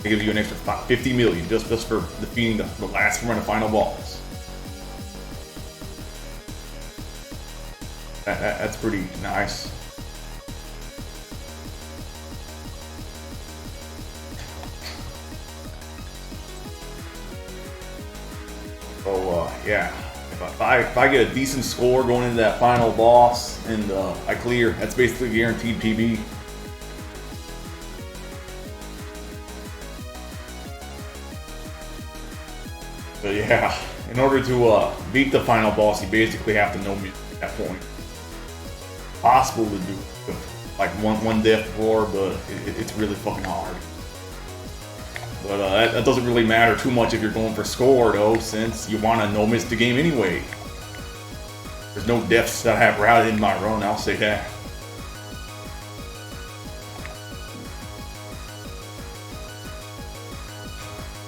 It gives you an extra 50 million just for defeating the last run of final boss. That's pretty nice. So, yeah, if I get a decent score going into that final boss and I clear, that's basically guaranteed PB. But yeah, in order to beat the final boss, you basically have to know me at that point. Possible to do like one death before, but it's really fucking hard. But that doesn't really matter too much if you're going for score though, since you want to no miss the game anyway. There's no deaths that I have routed in my run, I'll say that.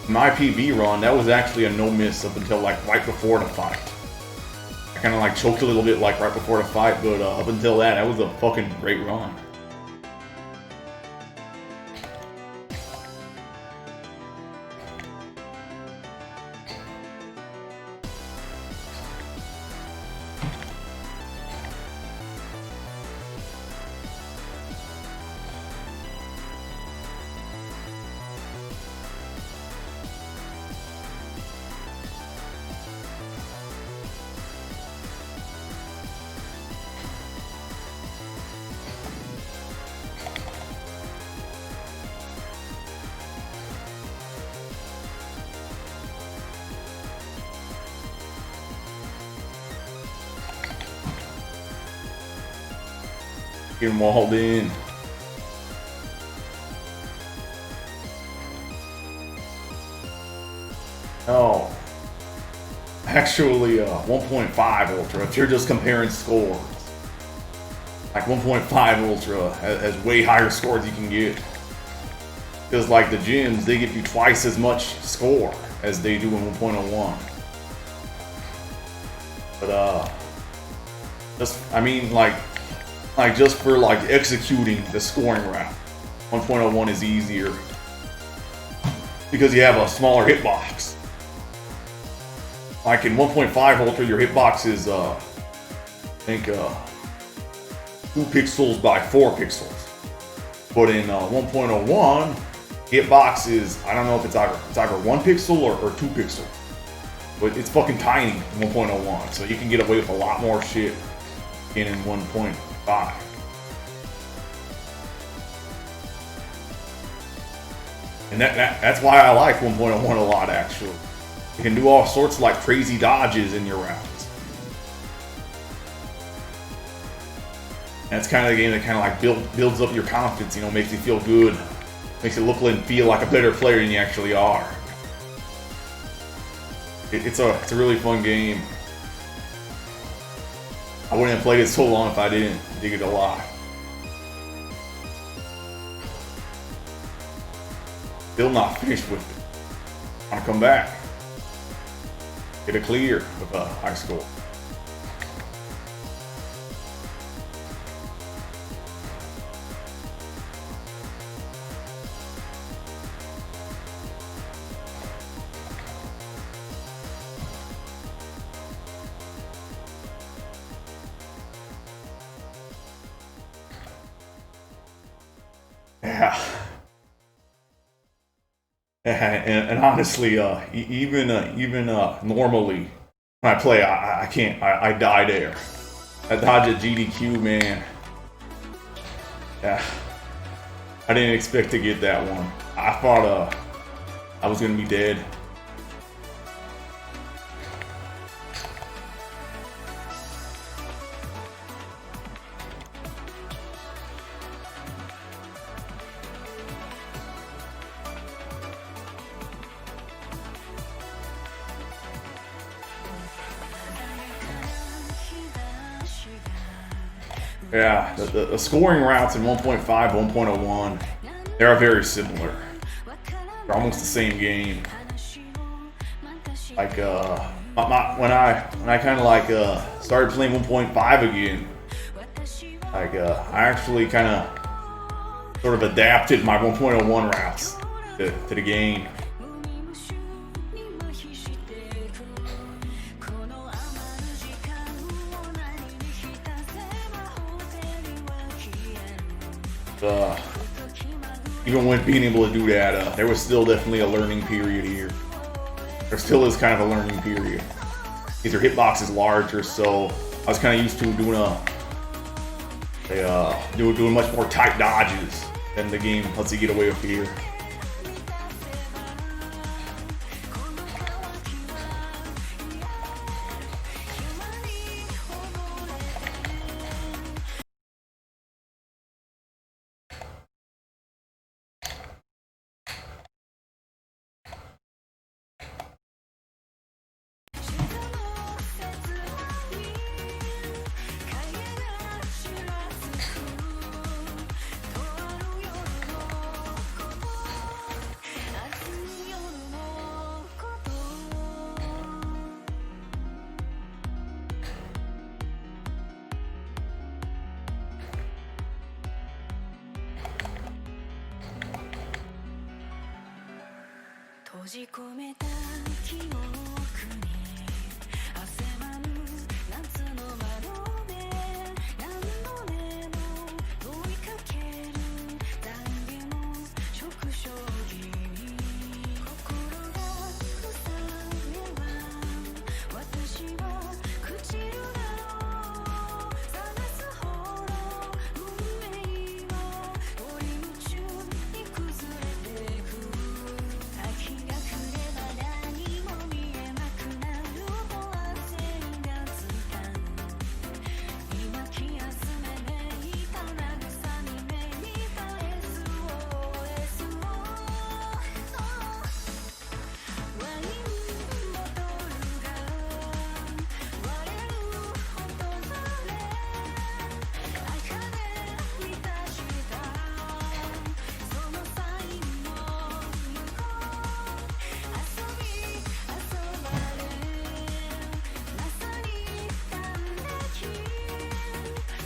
My PB run, that was actually a no miss up until like right before the fight. I kind of like choked a little bit like right before the fight, but up until that was a fucking great run. Getting walled in. Oh. Actually, 1.5 Ultra, if you're just comparing scores. Like 1.5 Ultra has way higher scores you can get. Because like the gyms, they give you twice as much score as they do in 1.01. But I mean like just for like executing the scoring route, 1.01 is easier because you have a smaller hitbox. Like in 1.5 Ultra, your hitbox is I think 2 pixels by 4 pixels. But in 1.01, hitbox is, I don't know if it's either 1 pixel or 2 pixels. But it's fucking tiny in 1.01, so you can get away with a lot more shit in 1.5. And that's why I like 1.01 a lot, actually. You can do all sorts of like crazy dodges in your rounds. And it's kind of the game that kind of like builds up your confidence, you know, makes you feel good. Makes it look and feel like a better player than you actually are. It's a really fun game. I wouldn't have played it so long if I didn't dig it a lot. Still not finished with it. Want to come back. Get a clear with a high score. Yeah. And honestly, even normally when I play, I can't. I die there. I dodge at GDQ, man. Yeah. I didn't expect to get that one. I thought I was gonna be dead. Yeah, the scoring routes in 1.5, 1.01, they are very similar. They're almost the same game. Like when I kind of like started playing 1.5 again, like I actually kind of sort of adapted my 1.01 routes to the game. Even with being able to do that, there was still definitely a learning period here. There still is kind of a learning period. These are hitboxes larger, so I was kind of used to doing much more tight dodges than the game lets you get away with here.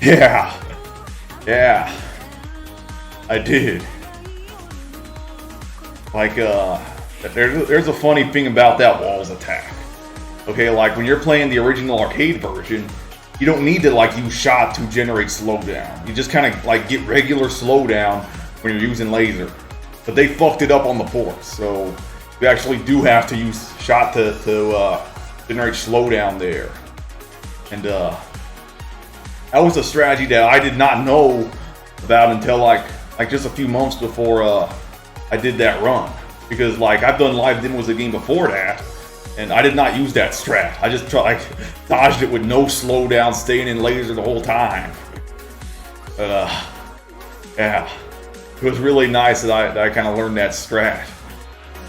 Yeah, yeah, I did. Like, there's a funny thing about that walls attack. Okay, like when you're playing the original arcade version, you don't need to like use shot to generate slowdown. You just kind of like get regular slowdown when you're using laser. But they fucked it up on the ports, so you actually do have to use shot to generate slowdown there. And that was a strategy that I did not know about until like just a few months before I did that run. Because like I've done live demos of the game before that, and I did not use that strat. I just dodged it with no slowdown, staying in laser the whole time. But yeah, it was really nice that I kind of learned that strat.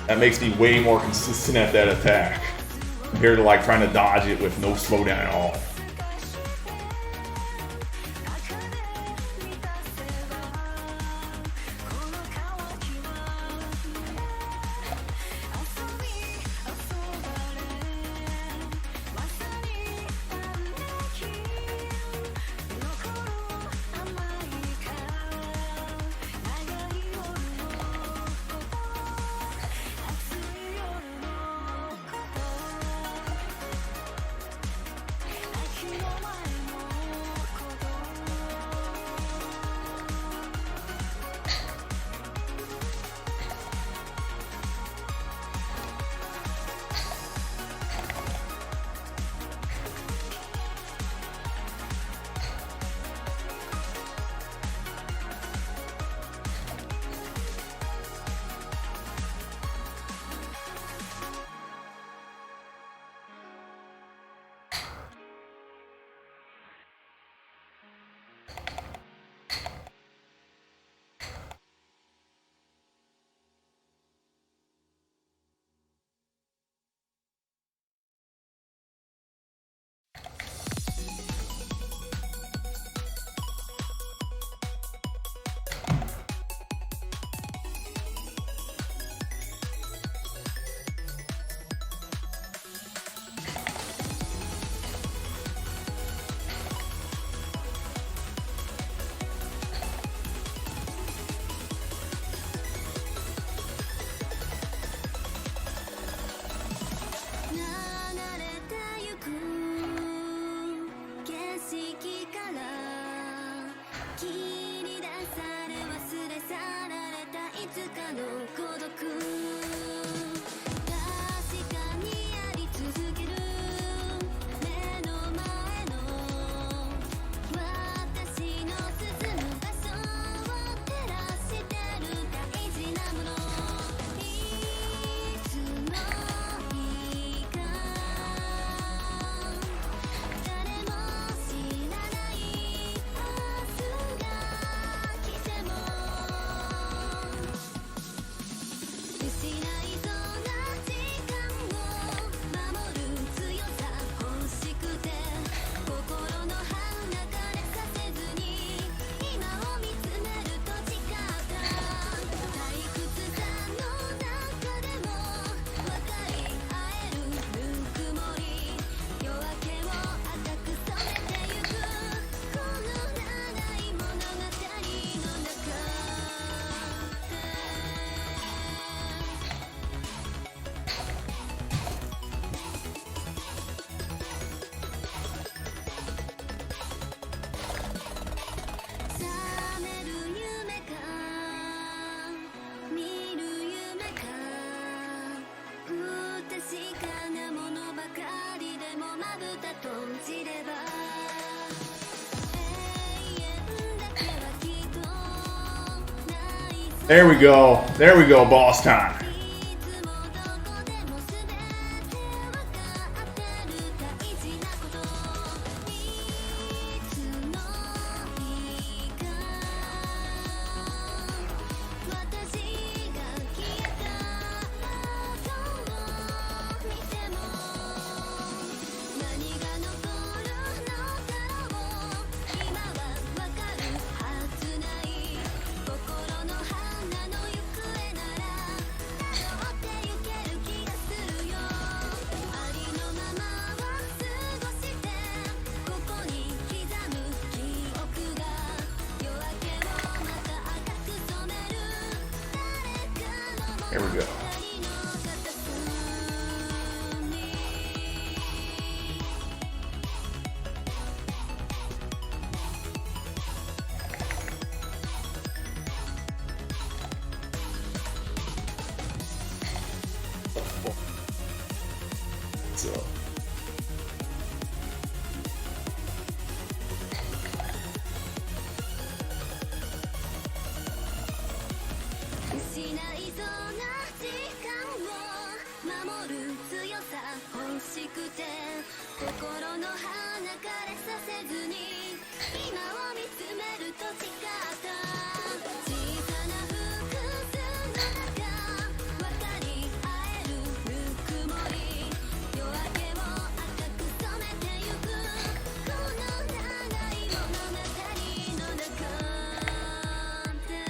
That makes me way more consistent at that attack compared to like trying to dodge it with no slowdown at all. There we go. There we go, boss time. Here we go. What's up?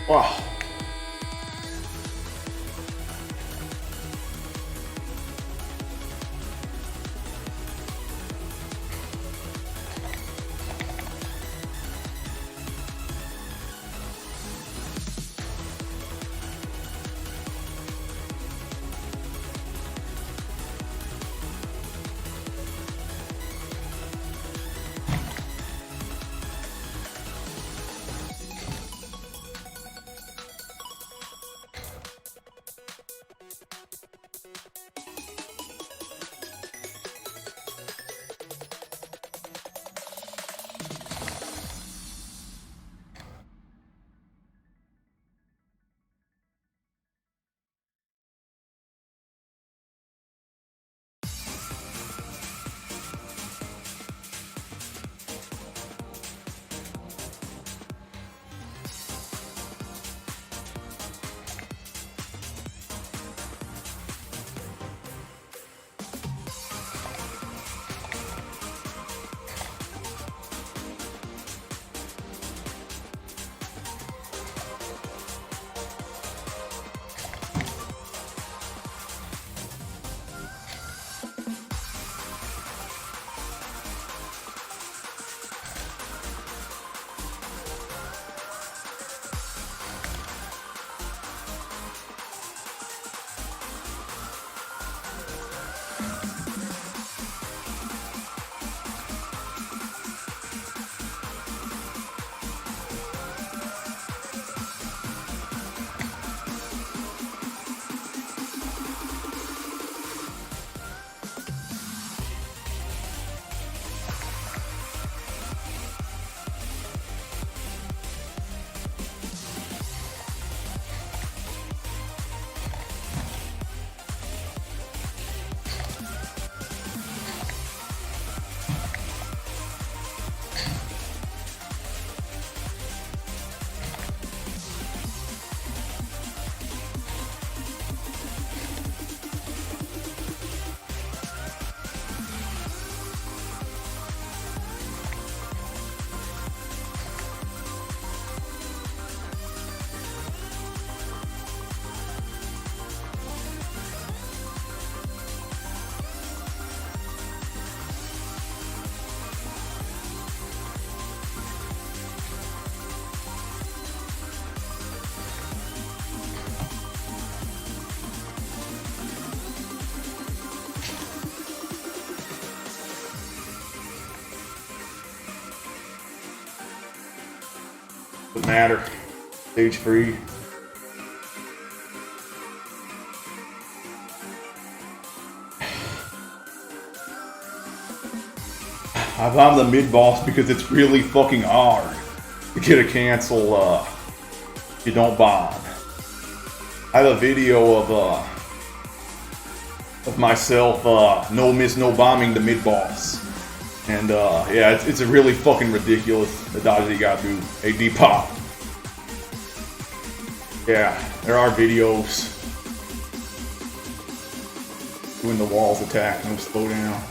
Wow. Doesn't matter. Stage free. I bombed the mid boss because it's really fucking hard to get a cancel. You don't bomb. I have a video of myself no miss no bombing the mid boss, and yeah, it's a really fucking ridiculous the dodge that you gotta do. Hey, Depop. Yeah, there are videos doing the walls attack, no slow down.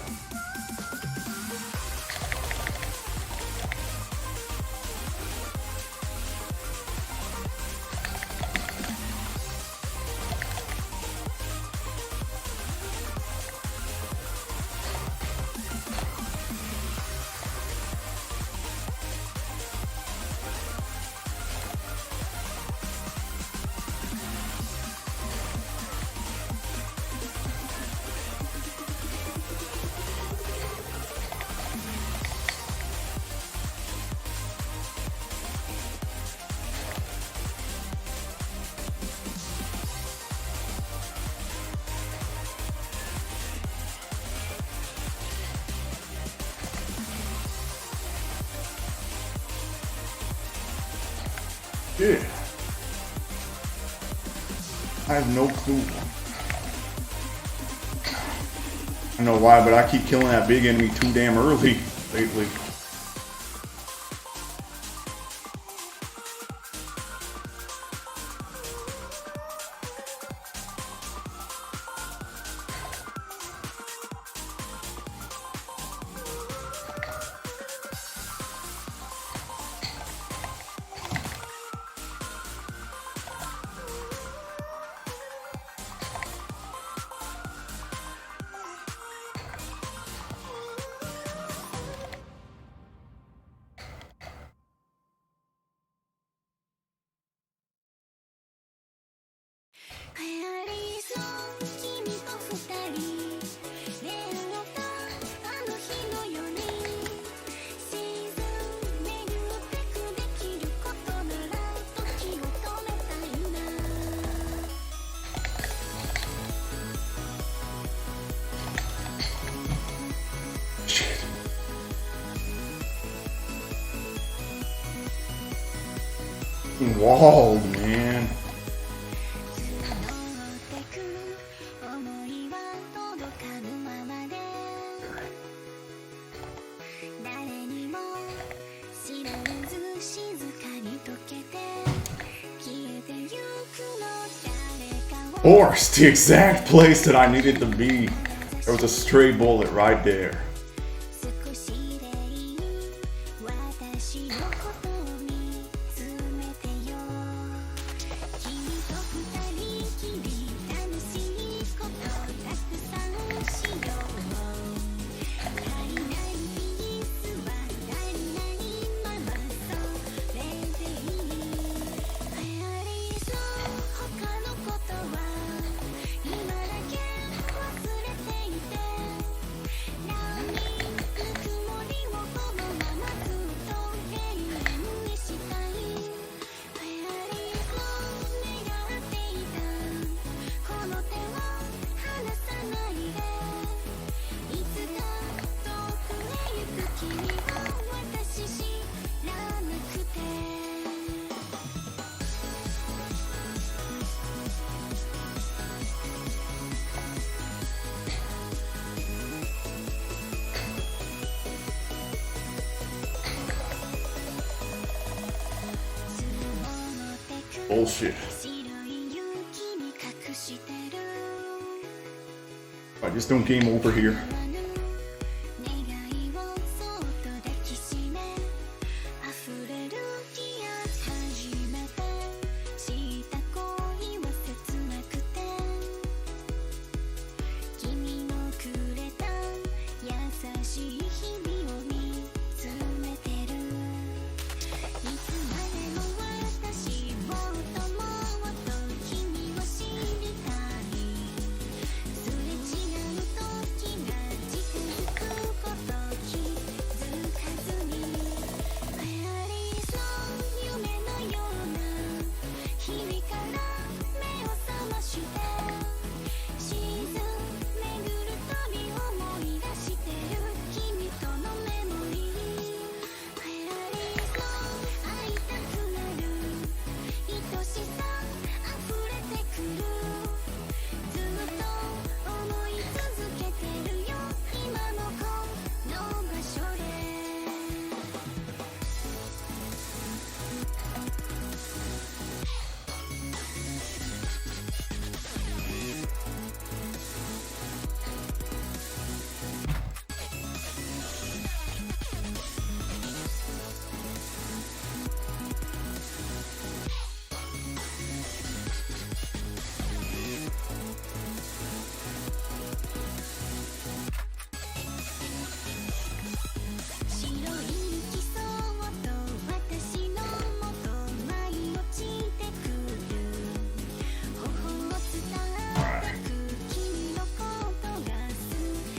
Yeah. I have no clue. I don't know why, but I keep killing that big enemy too damn early lately. Walled, man. Forced, the exact place that I needed to be. There was a stray bullet right there. Bullshit. I just don't game over here.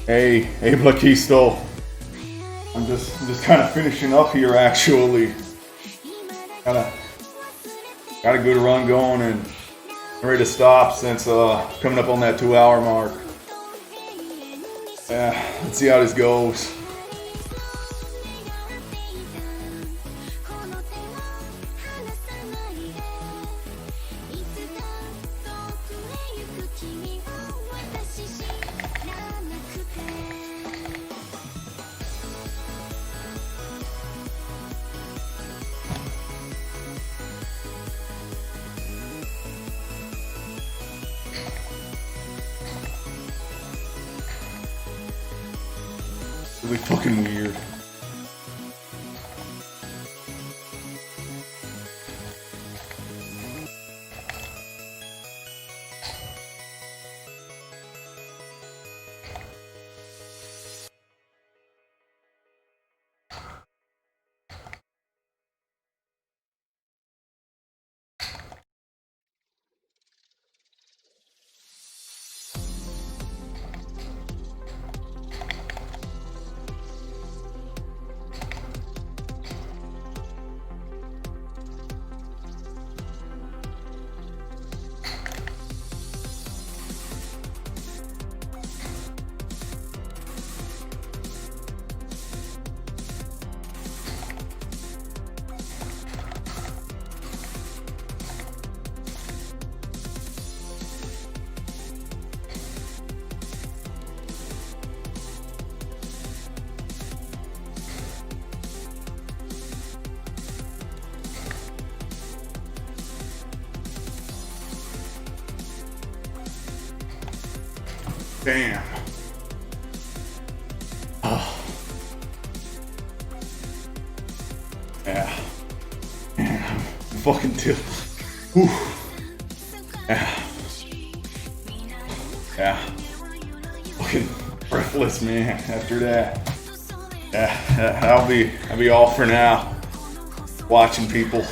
Hey, Blackisto. I'm just kind of finishing up here, actually. Got a good run going and ready to stop since coming up on that 2-hour mark. Yeah, let's see how this goes. Really fucking weird. Damn. Oh. Yeah. Man, I'm fucking till. Whew. Yeah. Yeah. Fucking breathless, man, after that. Yeah, I'll be all for now. Watching people.